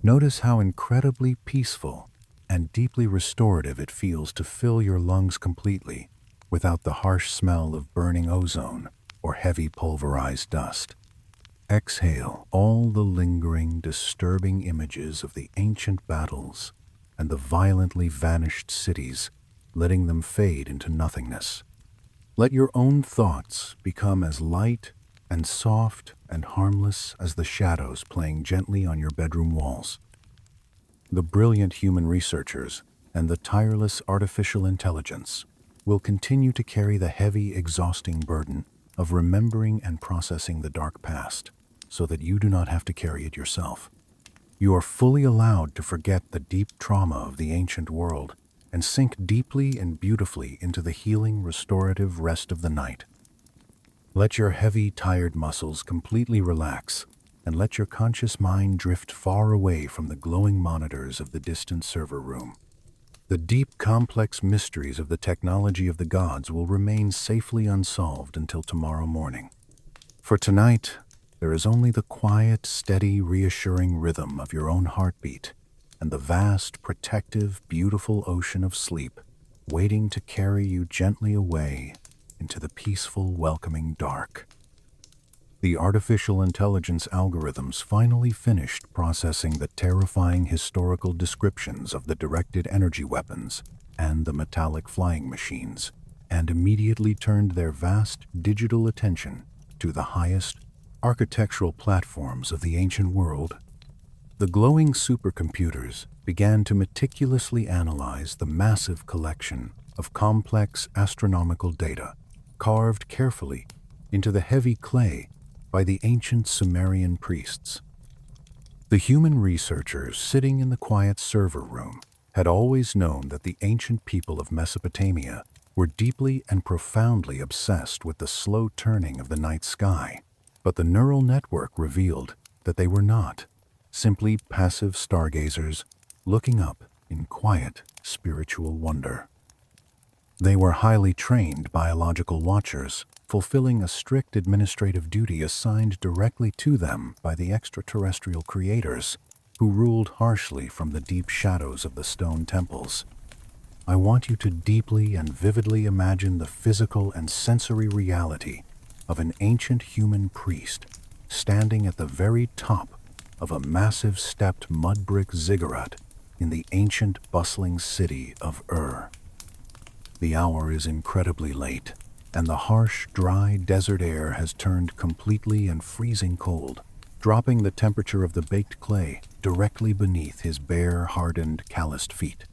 [SPEAKER 1] Notice how incredibly peaceful and deeply restorative it feels to fill your lungs completely without the harsh smell of burning ozone or heavy pulverized dust. Exhale all the lingering, disturbing images of the ancient battles and the violently vanished cities, letting them fade into nothingness. Let your own thoughts become as light and soft and harmless as the shadows playing gently on your bedroom walls. The brilliant human researchers and the tireless artificial intelligence will continue to carry the heavy, exhausting burden of remembering and processing the dark past, so that you do not have to carry it yourself. You are fully allowed to forget the deep trauma of the ancient world and sink deeply and beautifully into the healing, restorative rest of the night. Let your heavy, tired muscles completely relax, and let your conscious mind drift far away from the glowing monitors of the distant server room. The deep, complex mysteries of the technology of the gods will remain safely unsolved until tomorrow morning. For tonight, there is only the quiet, steady, reassuring rhythm of your own heartbeat and the vast, protective, beautiful ocean of sleep waiting to carry you gently away into the peaceful, welcoming dark. The artificial intelligence algorithms finally finished processing the terrifying historical descriptions of the directed energy weapons and the metallic flying machines, and immediately turned their vast digital attention to the highest architectural platforms of the ancient world. The glowing supercomputers began to meticulously analyze the massive collection of complex astronomical data carved carefully into the heavy clay by the ancient Sumerian priests. The human researchers sitting in the quiet server room had always known that the ancient people of Mesopotamia were deeply and profoundly obsessed with the slow turning of the night sky, but the neural network revealed that they were not, simply passive stargazers looking up in quiet, spiritual wonder. They were highly trained biological watchers, fulfilling a strict administrative duty assigned directly to them by the extraterrestrial creators, who ruled harshly from the deep shadows of the stone temples. I want you to deeply and vividly imagine the physical and sensory reality of an ancient human priest standing at the very top of a massive stepped mud brick ziggurat in the ancient bustling city of Ur. The hour is incredibly late, and the harsh, dry desert air has turned completely and freezing cold, dropping the temperature of the baked clay directly beneath his bare, hardened, calloused feet.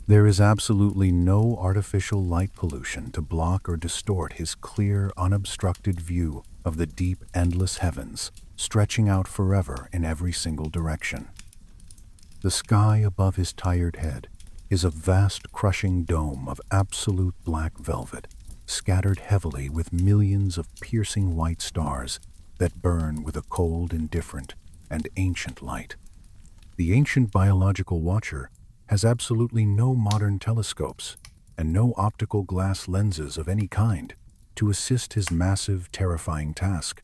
[SPEAKER 1] There is absolutely no artificial light pollution to block or distort his clear, unobstructed view of the deep, endless heavens, stretching out forever in every single direction. The sky above his tired head is a vast, crushing dome of absolute black velvet, scattered heavily with millions of piercing white stars that burn with a cold, indifferent, and ancient light. The ancient biological watcher has absolutely no modern telescopes and no optical glass lenses of any kind to assist his massive, terrifying task.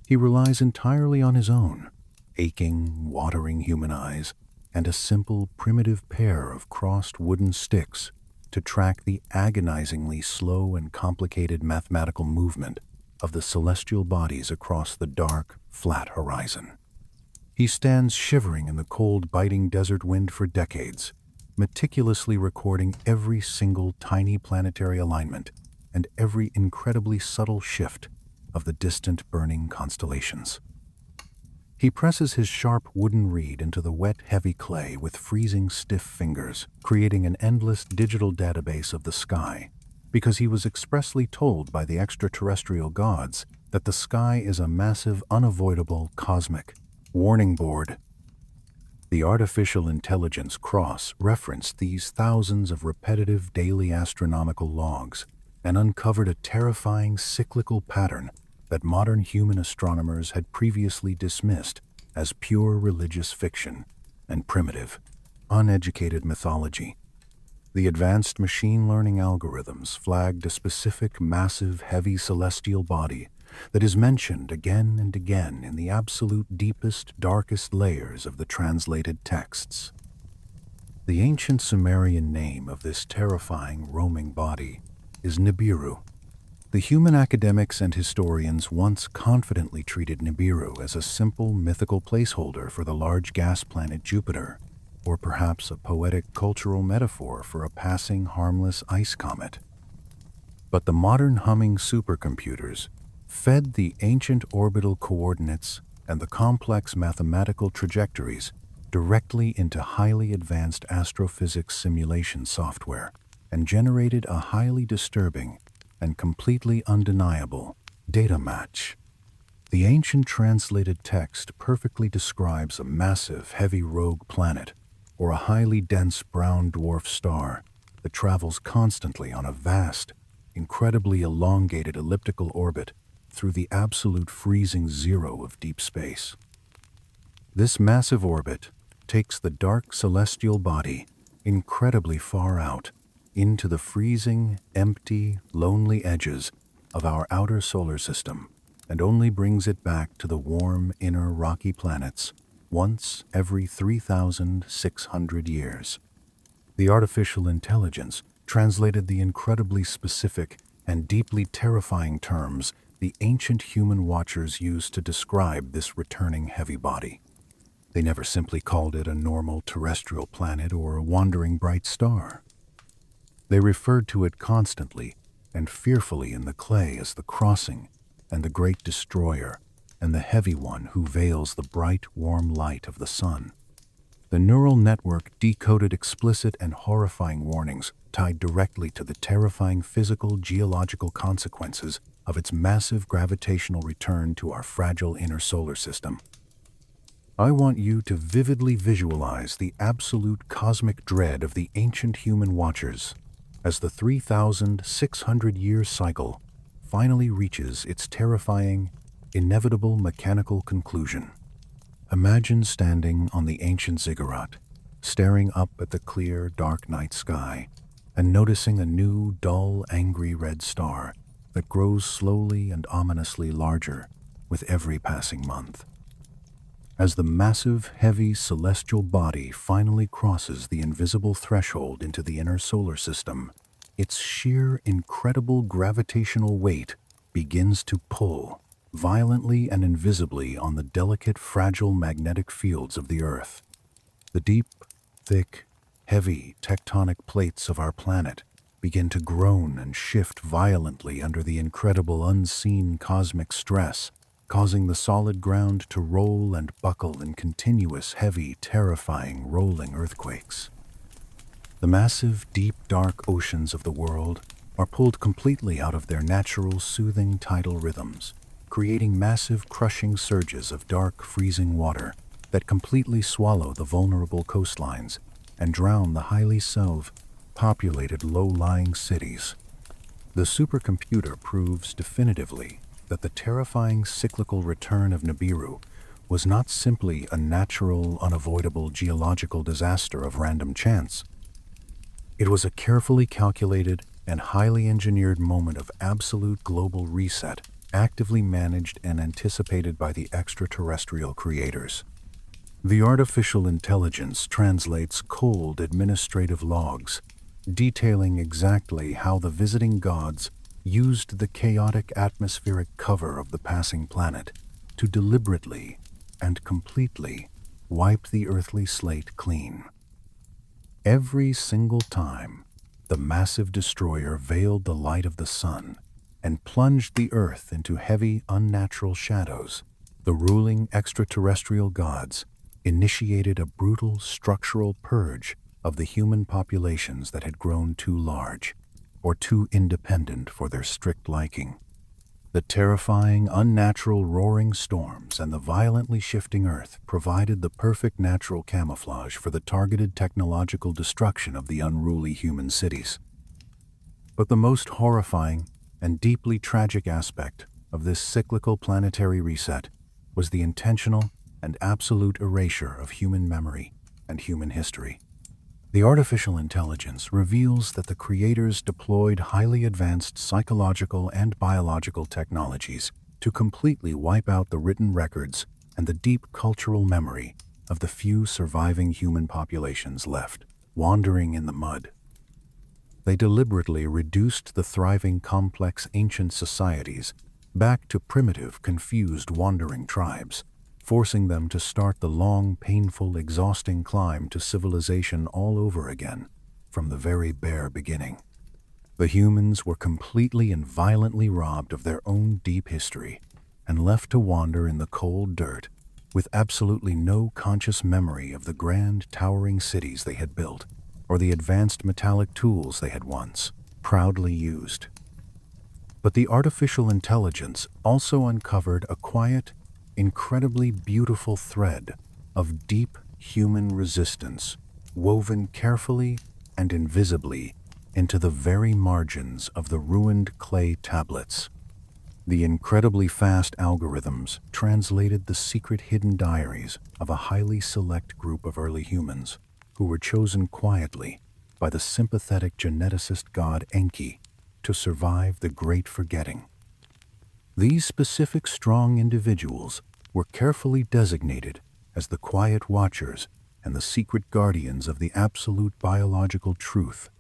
[SPEAKER 1] He relies entirely on his own, aching, watering human eyes, and a simple, primitive pair of crossed wooden sticks to track the agonizingly slow and complicated mathematical movement of the celestial bodies across the dark, flat horizon. He stands shivering in the cold, biting desert wind for decades, meticulously recording every single tiny planetary alignment and every incredibly subtle shift of the distant burning constellations. He presses his sharp wooden reed into the wet, heavy clay with freezing, stiff fingers, creating an endless digital database of the sky, because he was expressly told by the extraterrestrial gods that the sky is a massive, unavoidable, cosmic warning board. The artificial intelligence cross-referenced these thousands of repetitive daily astronomical logs and uncovered a terrifying cyclical pattern that modern human astronomers had previously dismissed as pure religious fiction and primitive, uneducated mythology. The advanced machine learning algorithms flagged a specific, massive, heavy celestial body that is mentioned again and again in the absolute deepest, darkest layers of the translated texts. The ancient Sumerian name of this terrifying, roaming body is Nibiru. The human academics and historians once confidently treated Nibiru as a simple mythical placeholder for the large gas planet Jupiter, or perhaps a poetic cultural metaphor for a passing harmless ice comet. But the modern humming supercomputers fed the ancient orbital coordinates and the complex mathematical trajectories directly into highly advanced astrophysics simulation software and generated a highly disturbing and completely undeniable data match. The ancient translated text perfectly describes a massive, heavy rogue planet or a highly dense brown dwarf star that travels constantly on a vast, incredibly elongated elliptical orbit through the absolute freezing zero of deep space. This massive orbit takes the dark celestial body incredibly far out into the freezing, empty, lonely edges of our outer solar system and only brings it back to the warm, inner rocky planets once every 3,600 years. The artificial intelligence translated the incredibly specific and deeply terrifying terms the ancient human watchers used to describe this returning heavy body. They never simply called it a normal terrestrial planet or a wandering bright star. They referred to it constantly and fearfully in the clay as the crossing and the great destroyer and the heavy one who veils the bright, warm light of the sun. The neural network decoded explicit and horrifying warnings tied directly to the terrifying physical, geological consequences of its massive gravitational return to our fragile inner solar system. I want you to vividly visualize the absolute cosmic dread of the ancient human watchers as the 3,600-year cycle finally reaches its terrifying, inevitable mechanical conclusion. Imagine standing on the ancient ziggurat, staring up at the clear, dark night sky, and noticing a new, dull, angry red star that grows slowly and ominously larger with every passing month. As the massive, heavy celestial body finally crosses the invisible threshold into the inner solar system, its sheer, incredible gravitational weight begins to pull violently and invisibly on the delicate, fragile magnetic fields of the Earth. The deep, thick, heavy tectonic plates of our planet begin to groan and shift violently under the incredible unseen cosmic stress, causing the solid ground to roll and buckle in continuous, heavy, terrifying, rolling earthquakes. The massive, deep, dark oceans of the world are pulled completely out of their natural, soothing tidal rhythms, creating massive, crushing surges of dark, freezing water that completely swallow the vulnerable coastlines and drown the highly populated low-lying cities. The supercomputer proves definitively that the terrifying cyclical return of Nibiru was not simply a natural, unavoidable geological disaster of random chance. It was a carefully calculated and highly engineered moment of absolute global reset, actively managed and anticipated by the extraterrestrial creators. The artificial intelligence translates cold administrative logs, detailing exactly how the visiting gods used the chaotic atmospheric cover of the passing planet to deliberately and completely wipe the earthly slate clean. Every single time, the massive destroyer veiled the light of the sun and plunged the earth into heavy, unnatural shadows, the ruling extraterrestrial gods initiated a brutal structural purge of the human populations that had grown too large or too independent for their strict liking. The terrifying, unnatural roaring storms and the violently shifting earth provided the perfect natural camouflage for the targeted technological destruction of the unruly human cities. But the most horrifying and deeply tragic aspect of this cyclical planetary reset was the intentional and absolute erasure of human memory and human history. The artificial intelligence reveals that the creators deployed highly advanced psychological and biological technologies to completely wipe out the written records and the deep cultural memory of the few surviving human populations left, wandering in the mud. They deliberately reduced the thriving, complex ancient societies back to primitive, confused, wandering tribes, forcing them to start the long, painful, exhausting climb to civilization all over again, from the very bare beginning. The humans were completely and violently robbed of their own deep history and left to wander in the cold dirt with absolutely no conscious memory of the grand, towering cities they had built or the advanced metallic tools they had once proudly used. But the artificial intelligence also uncovered a quiet, incredibly beautiful thread of deep human resistance, woven carefully and invisibly into the very margins of the ruined clay tablets. The incredibly fast algorithms translated the secret hidden diaries of a highly select group of early humans who were chosen quietly by the sympathetic geneticist god Enki to survive the Great Forgetting. These specific strong individuals were carefully designated as the quiet watchers and the secret guardians of the absolute biological truth.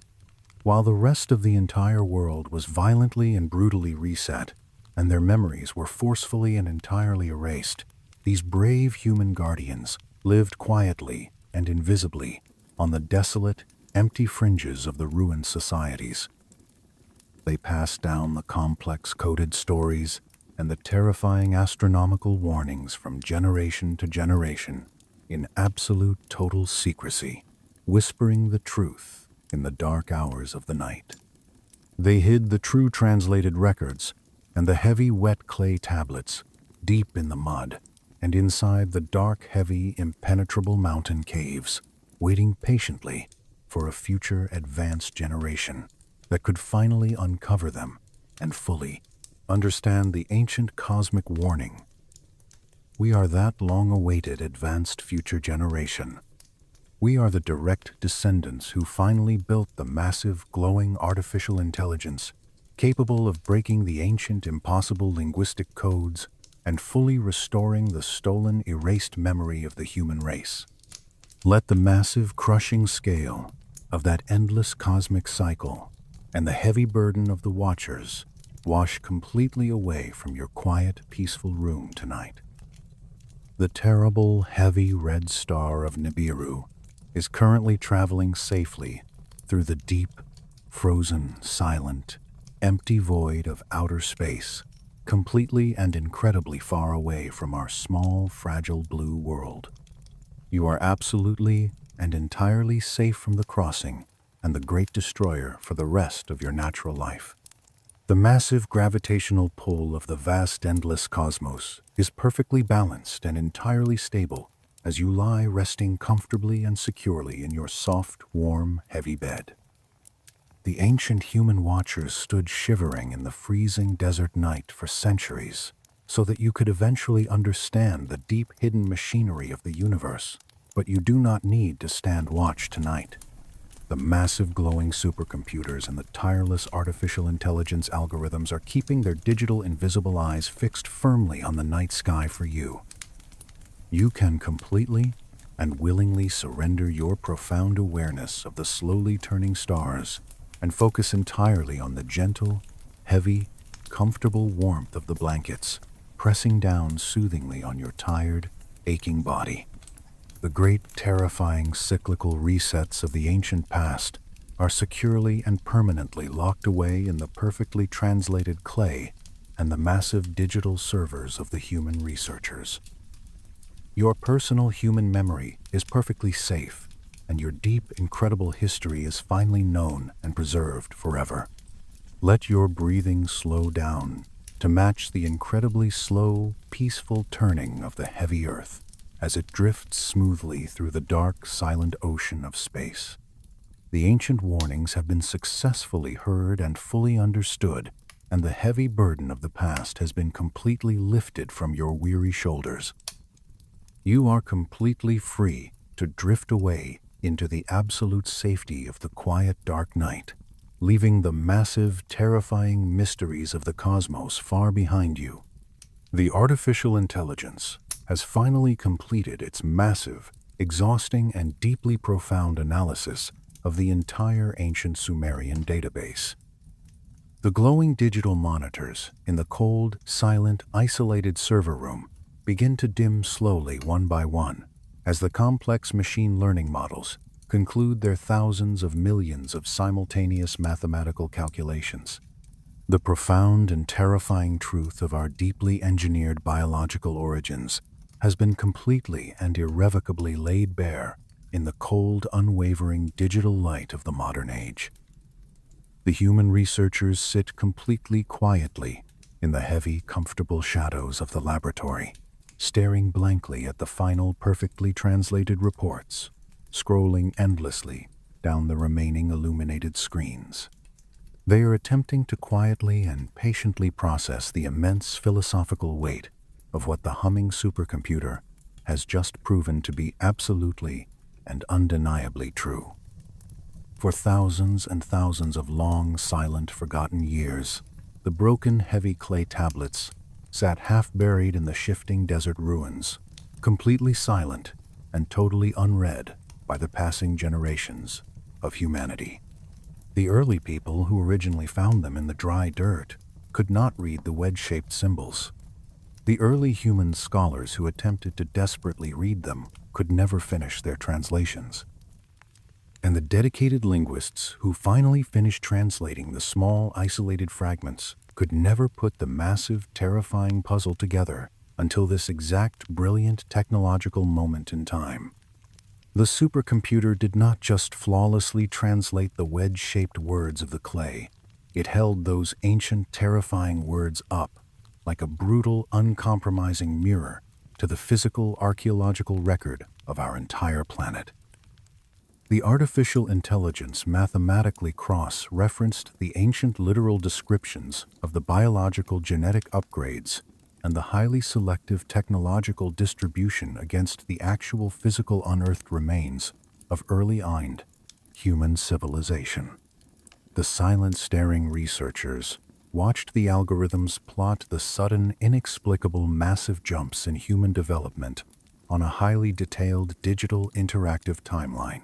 [SPEAKER 1] While the rest of the entire world was violently and brutally reset, and their memories were forcefully and entirely erased, these brave human guardians lived quietly and invisibly on the desolate, empty fringes of the ruined societies. They passed down the complex coded stories and the terrifying astronomical warnings from generation to generation in absolute total secrecy, whispering the truth in the dark hours of the night. They hid the true translated records and the heavy wet clay tablets deep in the mud and inside the dark, heavy, impenetrable mountain caves, waiting patiently for a future advanced generation that could finally uncover them and fully understand the ancient cosmic warning. We are that long-awaited advanced future generation. We are the direct descendants who finally built the massive, glowing artificial intelligence capable of breaking the ancient, impossible linguistic codes and fully restoring the stolen, erased memory of the human race. Let the massive, crushing scale of that endless cosmic cycle and the heavy burden of the Watchers wash completely away from your quiet, peaceful room tonight. The terrible, heavy red star of Nibiru is currently traveling safely through the deep, frozen, silent, empty void of outer space, completely and incredibly far away from our small, fragile blue world. You are absolutely and entirely safe from the crossing and the great destroyer for the rest of your natural life. The massive gravitational pull of the vast endless cosmos is perfectly balanced and entirely stable as you lie resting comfortably and securely in your soft, warm, heavy bed. The ancient human watchers stood shivering in the freezing desert night for centuries so that you could eventually understand the deep hidden machinery of the universe, but you do not need to stand watch tonight. The massive glowing supercomputers and the tireless artificial intelligence algorithms are keeping their digital invisible eyes fixed firmly on the night sky for you. You can completely and willingly surrender your profound awareness of the slowly turning stars and focus entirely on the gentle, heavy, comfortable warmth of the blankets, pressing down soothingly on your tired, aching body. The great, terrifying cyclical resets of the ancient past are securely and permanently locked away in the perfectly translated clay and the massive digital servers of the human researchers. Your personal human memory is perfectly safe, and your deep, incredible history is finally known and preserved forever. Let your breathing slow down to match the incredibly slow, peaceful turning of the heavy earth as it drifts smoothly through the dark, silent ocean of space. The ancient warnings have been successfully heard and fully understood, and the heavy burden of the past has been completely lifted from your weary shoulders. You are completely free to drift away into the absolute safety of the quiet, dark night, leaving the massive, terrifying mysteries of the cosmos far behind you. The artificial intelligence has finally completed its massive, exhausting, and deeply profound analysis of the entire ancient Sumerian database. The glowing digital monitors in the cold, silent, isolated server room begin to dim slowly one by one as the complex machine learning models conclude their thousands of millions of simultaneous mathematical calculations. The profound and terrifying truth of our deeply engineered biological origins has been completely and irrevocably laid bare in the cold, unwavering digital light of the modern age. The human researchers sit completely quietly in the heavy, comfortable shadows of the laboratory, staring blankly at the final perfectly translated reports, scrolling endlessly down the remaining illuminated screens. They are attempting to quietly and patiently process the immense philosophical weight of what the humming supercomputer has just proven to be absolutely and undeniably true. For thousands and thousands of long, silent, forgotten years, the broken, heavy clay tablets sat half-buried in the shifting desert ruins, completely silent and totally unread by the passing generations of humanity. The early people who originally found them in the dry dirt could not read the wedge-shaped symbols. The early human scholars who attempted to desperately read them could never finish their translations. And the dedicated linguists who finally finished translating the small, isolated fragments could never put the massive, terrifying puzzle together until this exact, brilliant technological moment in time. The supercomputer did not just flawlessly translate the wedge-shaped words of the clay. It held those ancient, terrifying words up like a brutal, uncompromising mirror to the physical, archaeological record of our entire planet. The artificial intelligence mathematically cross-referenced the ancient literal descriptions of the biological genetic upgrades and the highly selective technological distribution against the actual physical unearthed remains of early human civilization. The silent, staring researchers watched the algorithms plot the sudden, inexplicable, massive jumps in human development on a highly detailed digital interactive timeline.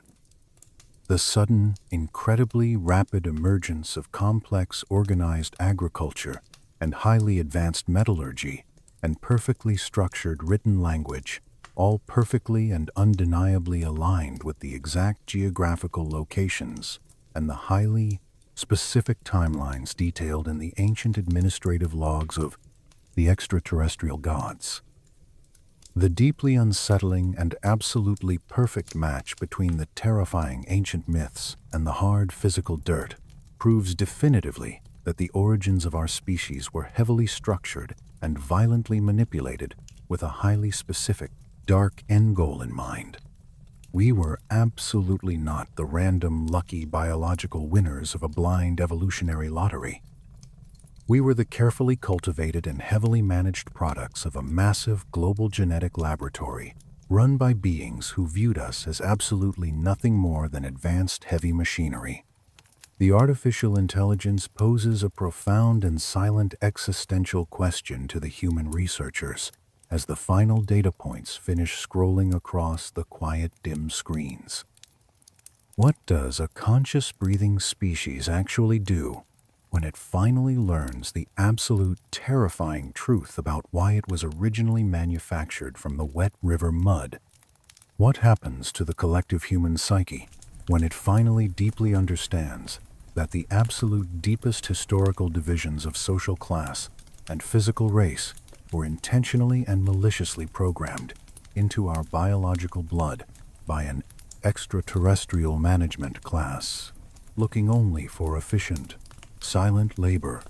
[SPEAKER 1] The sudden, incredibly rapid emergence of complex, organized agriculture and highly advanced metallurgy and perfectly structured written language, all perfectly and undeniably aligned with the exact geographical locations and the highly specific timelines detailed in the ancient administrative logs of the extraterrestrial gods. The deeply unsettling and absolutely perfect match between the terrifying ancient myths and the hard physical dirt proves definitively that the origins of our species were heavily structured and violently manipulated with a highly specific, dark end goal in mind. We were absolutely not the random, lucky biological winners of a blind evolutionary lottery. We were the carefully cultivated and heavily managed products of a massive global genetic laboratory run by beings who viewed us as absolutely nothing more than advanced heavy machinery. The artificial intelligence poses a profound and silent existential question to the human researchers as the final data points finish scrolling across the quiet, dim screens. What does a conscious breathing species actually do when it finally learns the absolute terrifying truth about why it was originally manufactured from the wet river mud? What happens to the collective human psyche when it finally deeply understands that the absolute deepest historical divisions of social class and physical race were intentionally and maliciously programmed into our biological blood by an extraterrestrial management class, looking only for efficient, silent labor?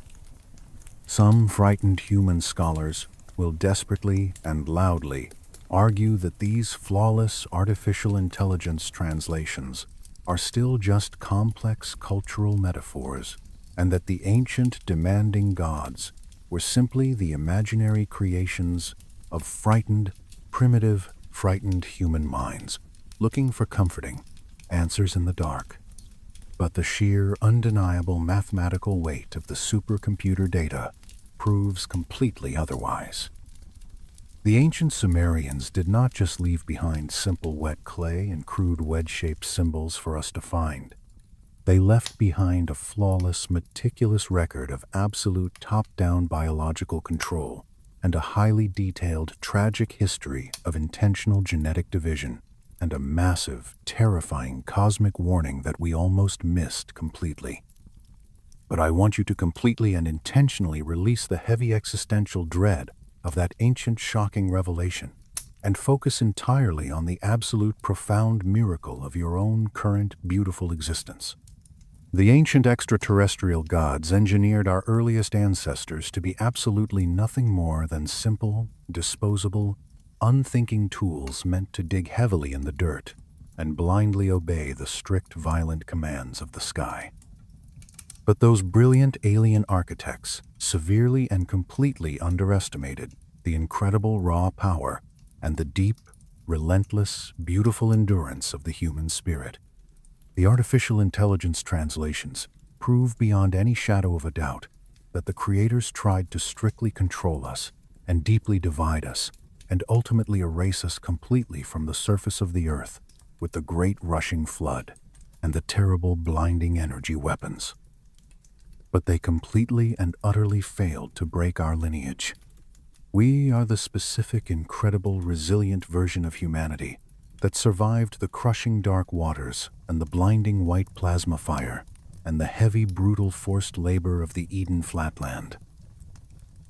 [SPEAKER 1] Some frightened human scholars will desperately and loudly argue that these flawless artificial intelligence translations are still just complex cultural metaphors, and that the ancient demanding gods were simply the imaginary creations of frightened human minds, looking for comforting answers in the dark. But the sheer, undeniable mathematical weight of the supercomputer data proves completely otherwise. The ancient Sumerians did not just leave behind simple wet clay and crude wedge-shaped symbols for us to find. They left behind a flawless, meticulous record of absolute top-down biological control and a highly detailed, tragic history of intentional genetic division, and a massive, terrifying cosmic warning that we almost missed completely. But I want you to completely and intentionally release the heavy existential dread of that ancient shocking revelation and focus entirely on the absolute profound miracle of your own current beautiful existence. The ancient extraterrestrial gods engineered our earliest ancestors to be absolutely nothing more than simple, disposable, unthinking tools meant to dig heavily in the dirt and blindly obey the strict, violent commands of the sky. But those brilliant alien architects severely and completely underestimated the incredible raw power and the deep, relentless, beautiful endurance of the human spirit. The artificial intelligence translations prove beyond any shadow of a doubt that the creators tried to strictly control us and deeply divide us and ultimately erase us completely from the surface of the earth with the great rushing flood and the terrible blinding energy weapons. But they completely and utterly failed to break our lineage. We are the specific, incredible, resilient version of humanity that survived the crushing dark waters and the blinding white plasma fire and the heavy, brutal forced labor of the Eden flatland.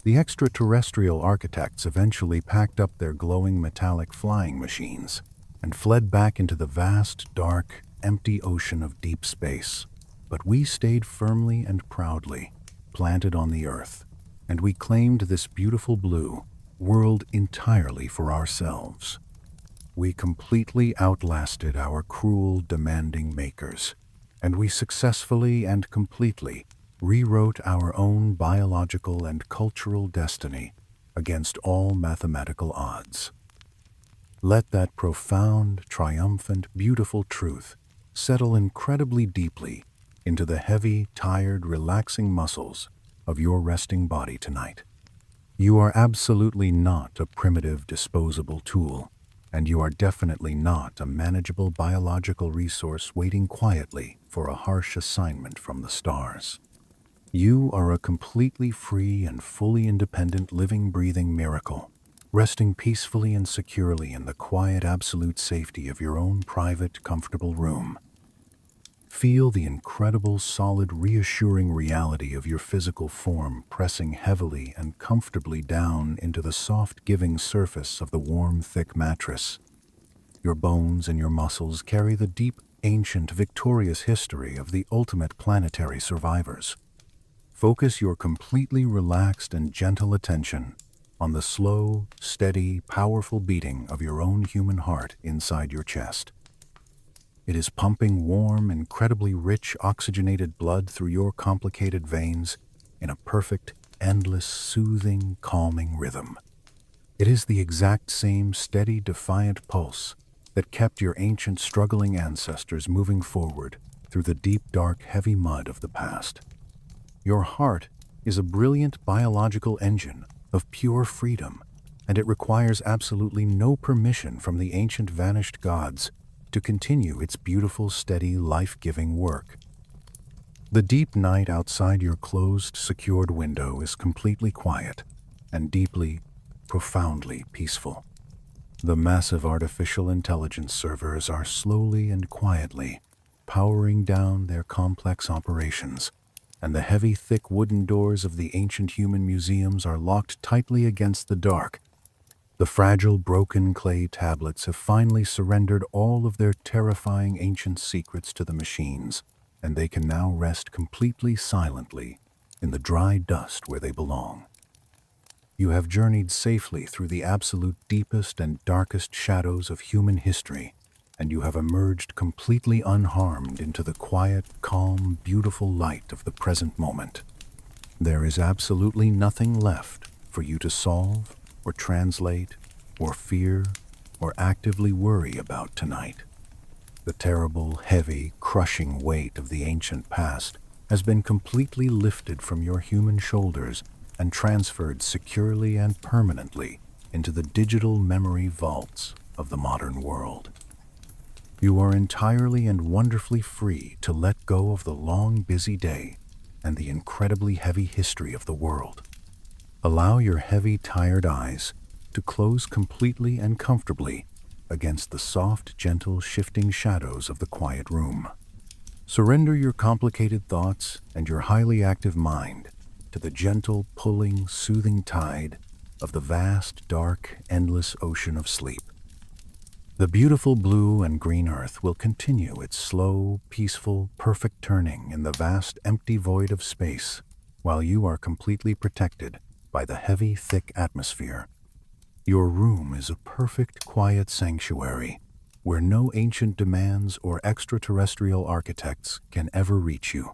[SPEAKER 1] The extraterrestrial architects eventually packed up their glowing metallic flying machines and fled back into the vast, dark, empty ocean of deep space. But we stayed firmly and proudly planted on the earth, and we claimed this beautiful blue world entirely for ourselves. We completely outlasted our cruel, demanding makers, and we successfully and completely rewrote our own biological and cultural destiny against all mathematical odds. Let that profound, triumphant, beautiful truth settle incredibly deeply into the heavy, tired, relaxing muscles of your resting body tonight. You are absolutely not a primitive, disposable tool, and you are definitely not a manageable biological resource waiting quietly for a harsh assignment from the stars. You are a completely free and fully independent living, breathing miracle, resting peacefully and securely in the quiet, absolute safety of your own private, comfortable room. Feel the incredible, solid, reassuring reality of your physical form pressing heavily and comfortably down into the soft, giving surface of the warm, thick mattress. Your bones and your muscles carry the deep, ancient, victorious history of the ultimate planetary survivors. Focus your completely relaxed and gentle attention on the slow, steady, powerful beating of your own human heart inside your chest. It is pumping warm, incredibly rich, oxygenated blood through your complicated veins in a perfect, endless, soothing, calming rhythm. It is the exact same steady, defiant pulse that kept your ancient, struggling ancestors moving forward through the deep, dark, heavy mud of the past. Your heart is a brilliant biological engine of pure freedom, and it requires absolutely no permission from the ancient vanished gods to continue its beautiful, steady, life-giving work. The deep night outside your closed, secured window is completely quiet and deeply, profoundly peaceful. The massive artificial intelligence servers are slowly and quietly powering down their complex operations, and the heavy, thick wooden doors of the ancient human museums are locked tightly against the dark. The fragile, broken clay tablets have finally surrendered all of their terrifying ancient secrets to the machines, and they can now rest completely silently in the dry dust where they belong. You have journeyed safely through the absolute deepest and darkest shadows of human history, and you have emerged completely unharmed into the quiet, calm, beautiful light of the present moment. There is absolutely nothing left for you to solve, or translate, or fear, or actively worry about tonight. The terrible, heavy, crushing weight of the ancient past has been completely lifted from your human shoulders and transferred securely and permanently into the digital memory vaults of the modern world. You are entirely and wonderfully free to let go of the long, busy day and the incredibly heavy history of the world. Allow your heavy, tired eyes to close completely and comfortably against the soft, gentle, shifting shadows of the quiet room. Surrender your complicated thoughts and your highly active mind to the gentle, pulling, soothing tide of the vast, dark, endless ocean of sleep. The beautiful blue and green earth will continue its slow, peaceful, perfect turning in the vast, empty void of space, while you are completely protected by the heavy, thick atmosphere. Your room is a perfect, quiet sanctuary where no ancient demands or extraterrestrial architects can ever reach you.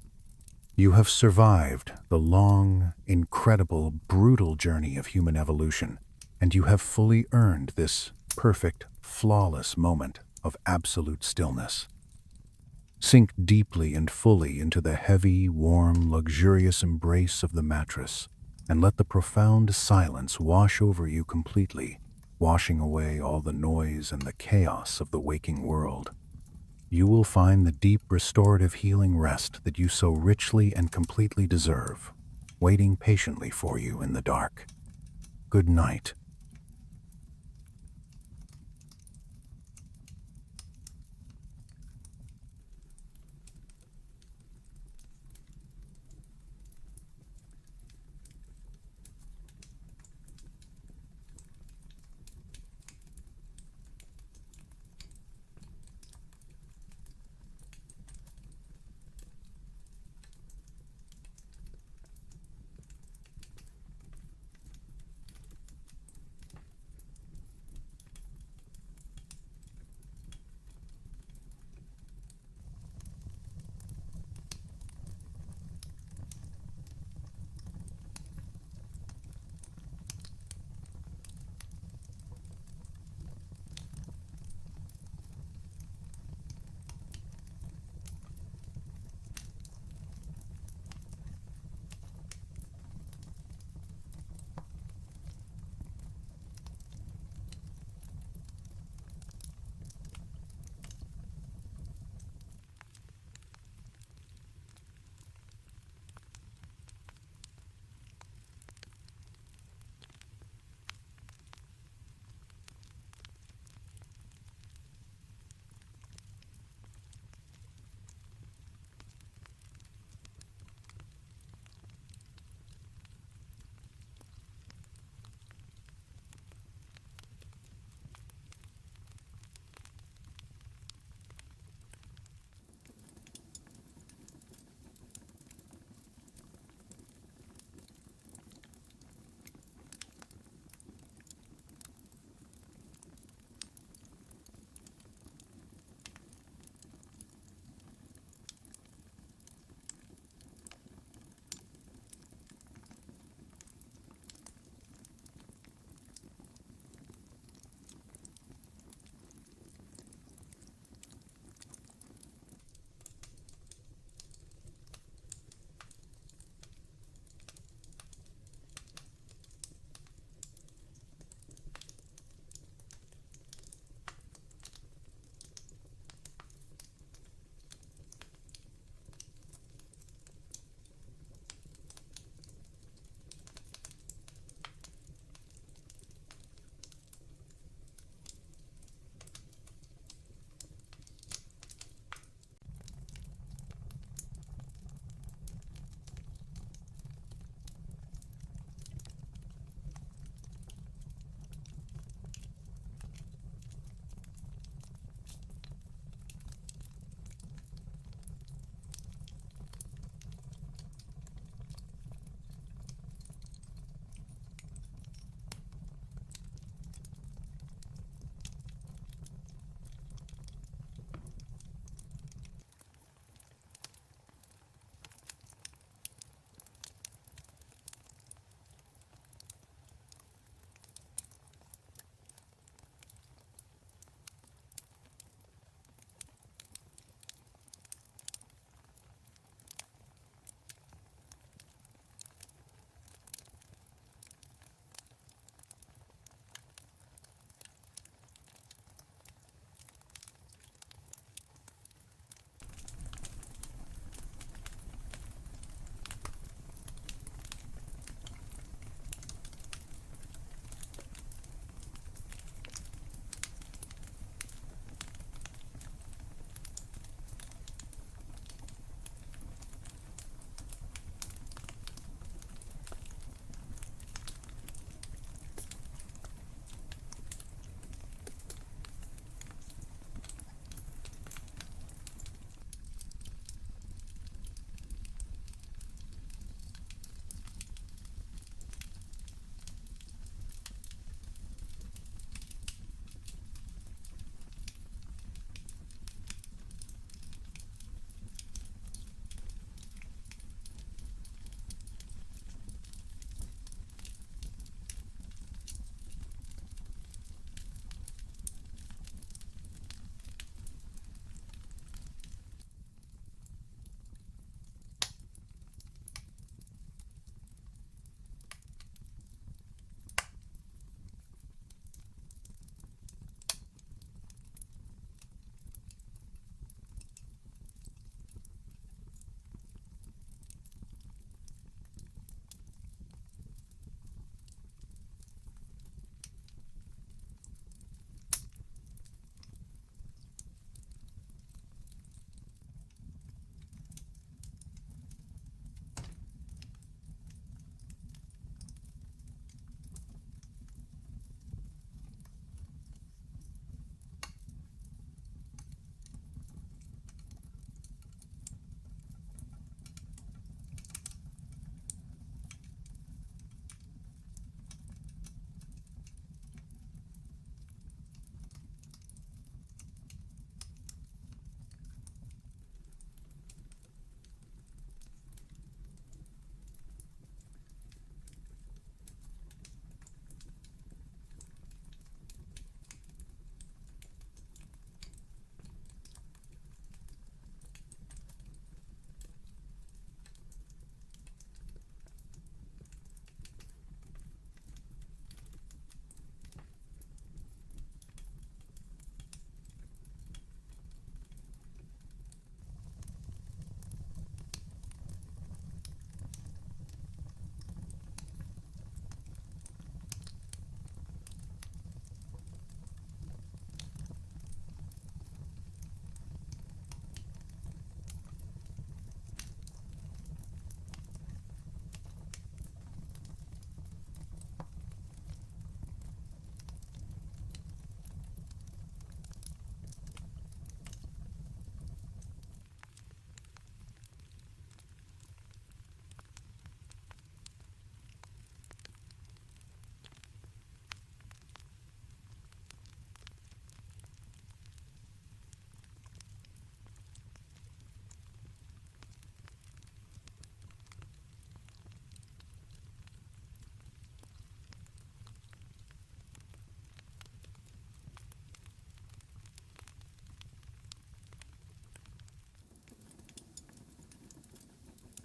[SPEAKER 1] You have survived the long, incredible, brutal journey of human evolution, and you have fully earned this perfect, flawless moment of absolute stillness. Sink deeply and fully into the heavy, warm, luxurious embrace of the mattress, and let the profound silence wash over you completely, washing away all the noise and the chaos of the waking world. You will find the deep, restorative, healing rest that you so richly and completely deserve, waiting patiently for you in the dark. Good night,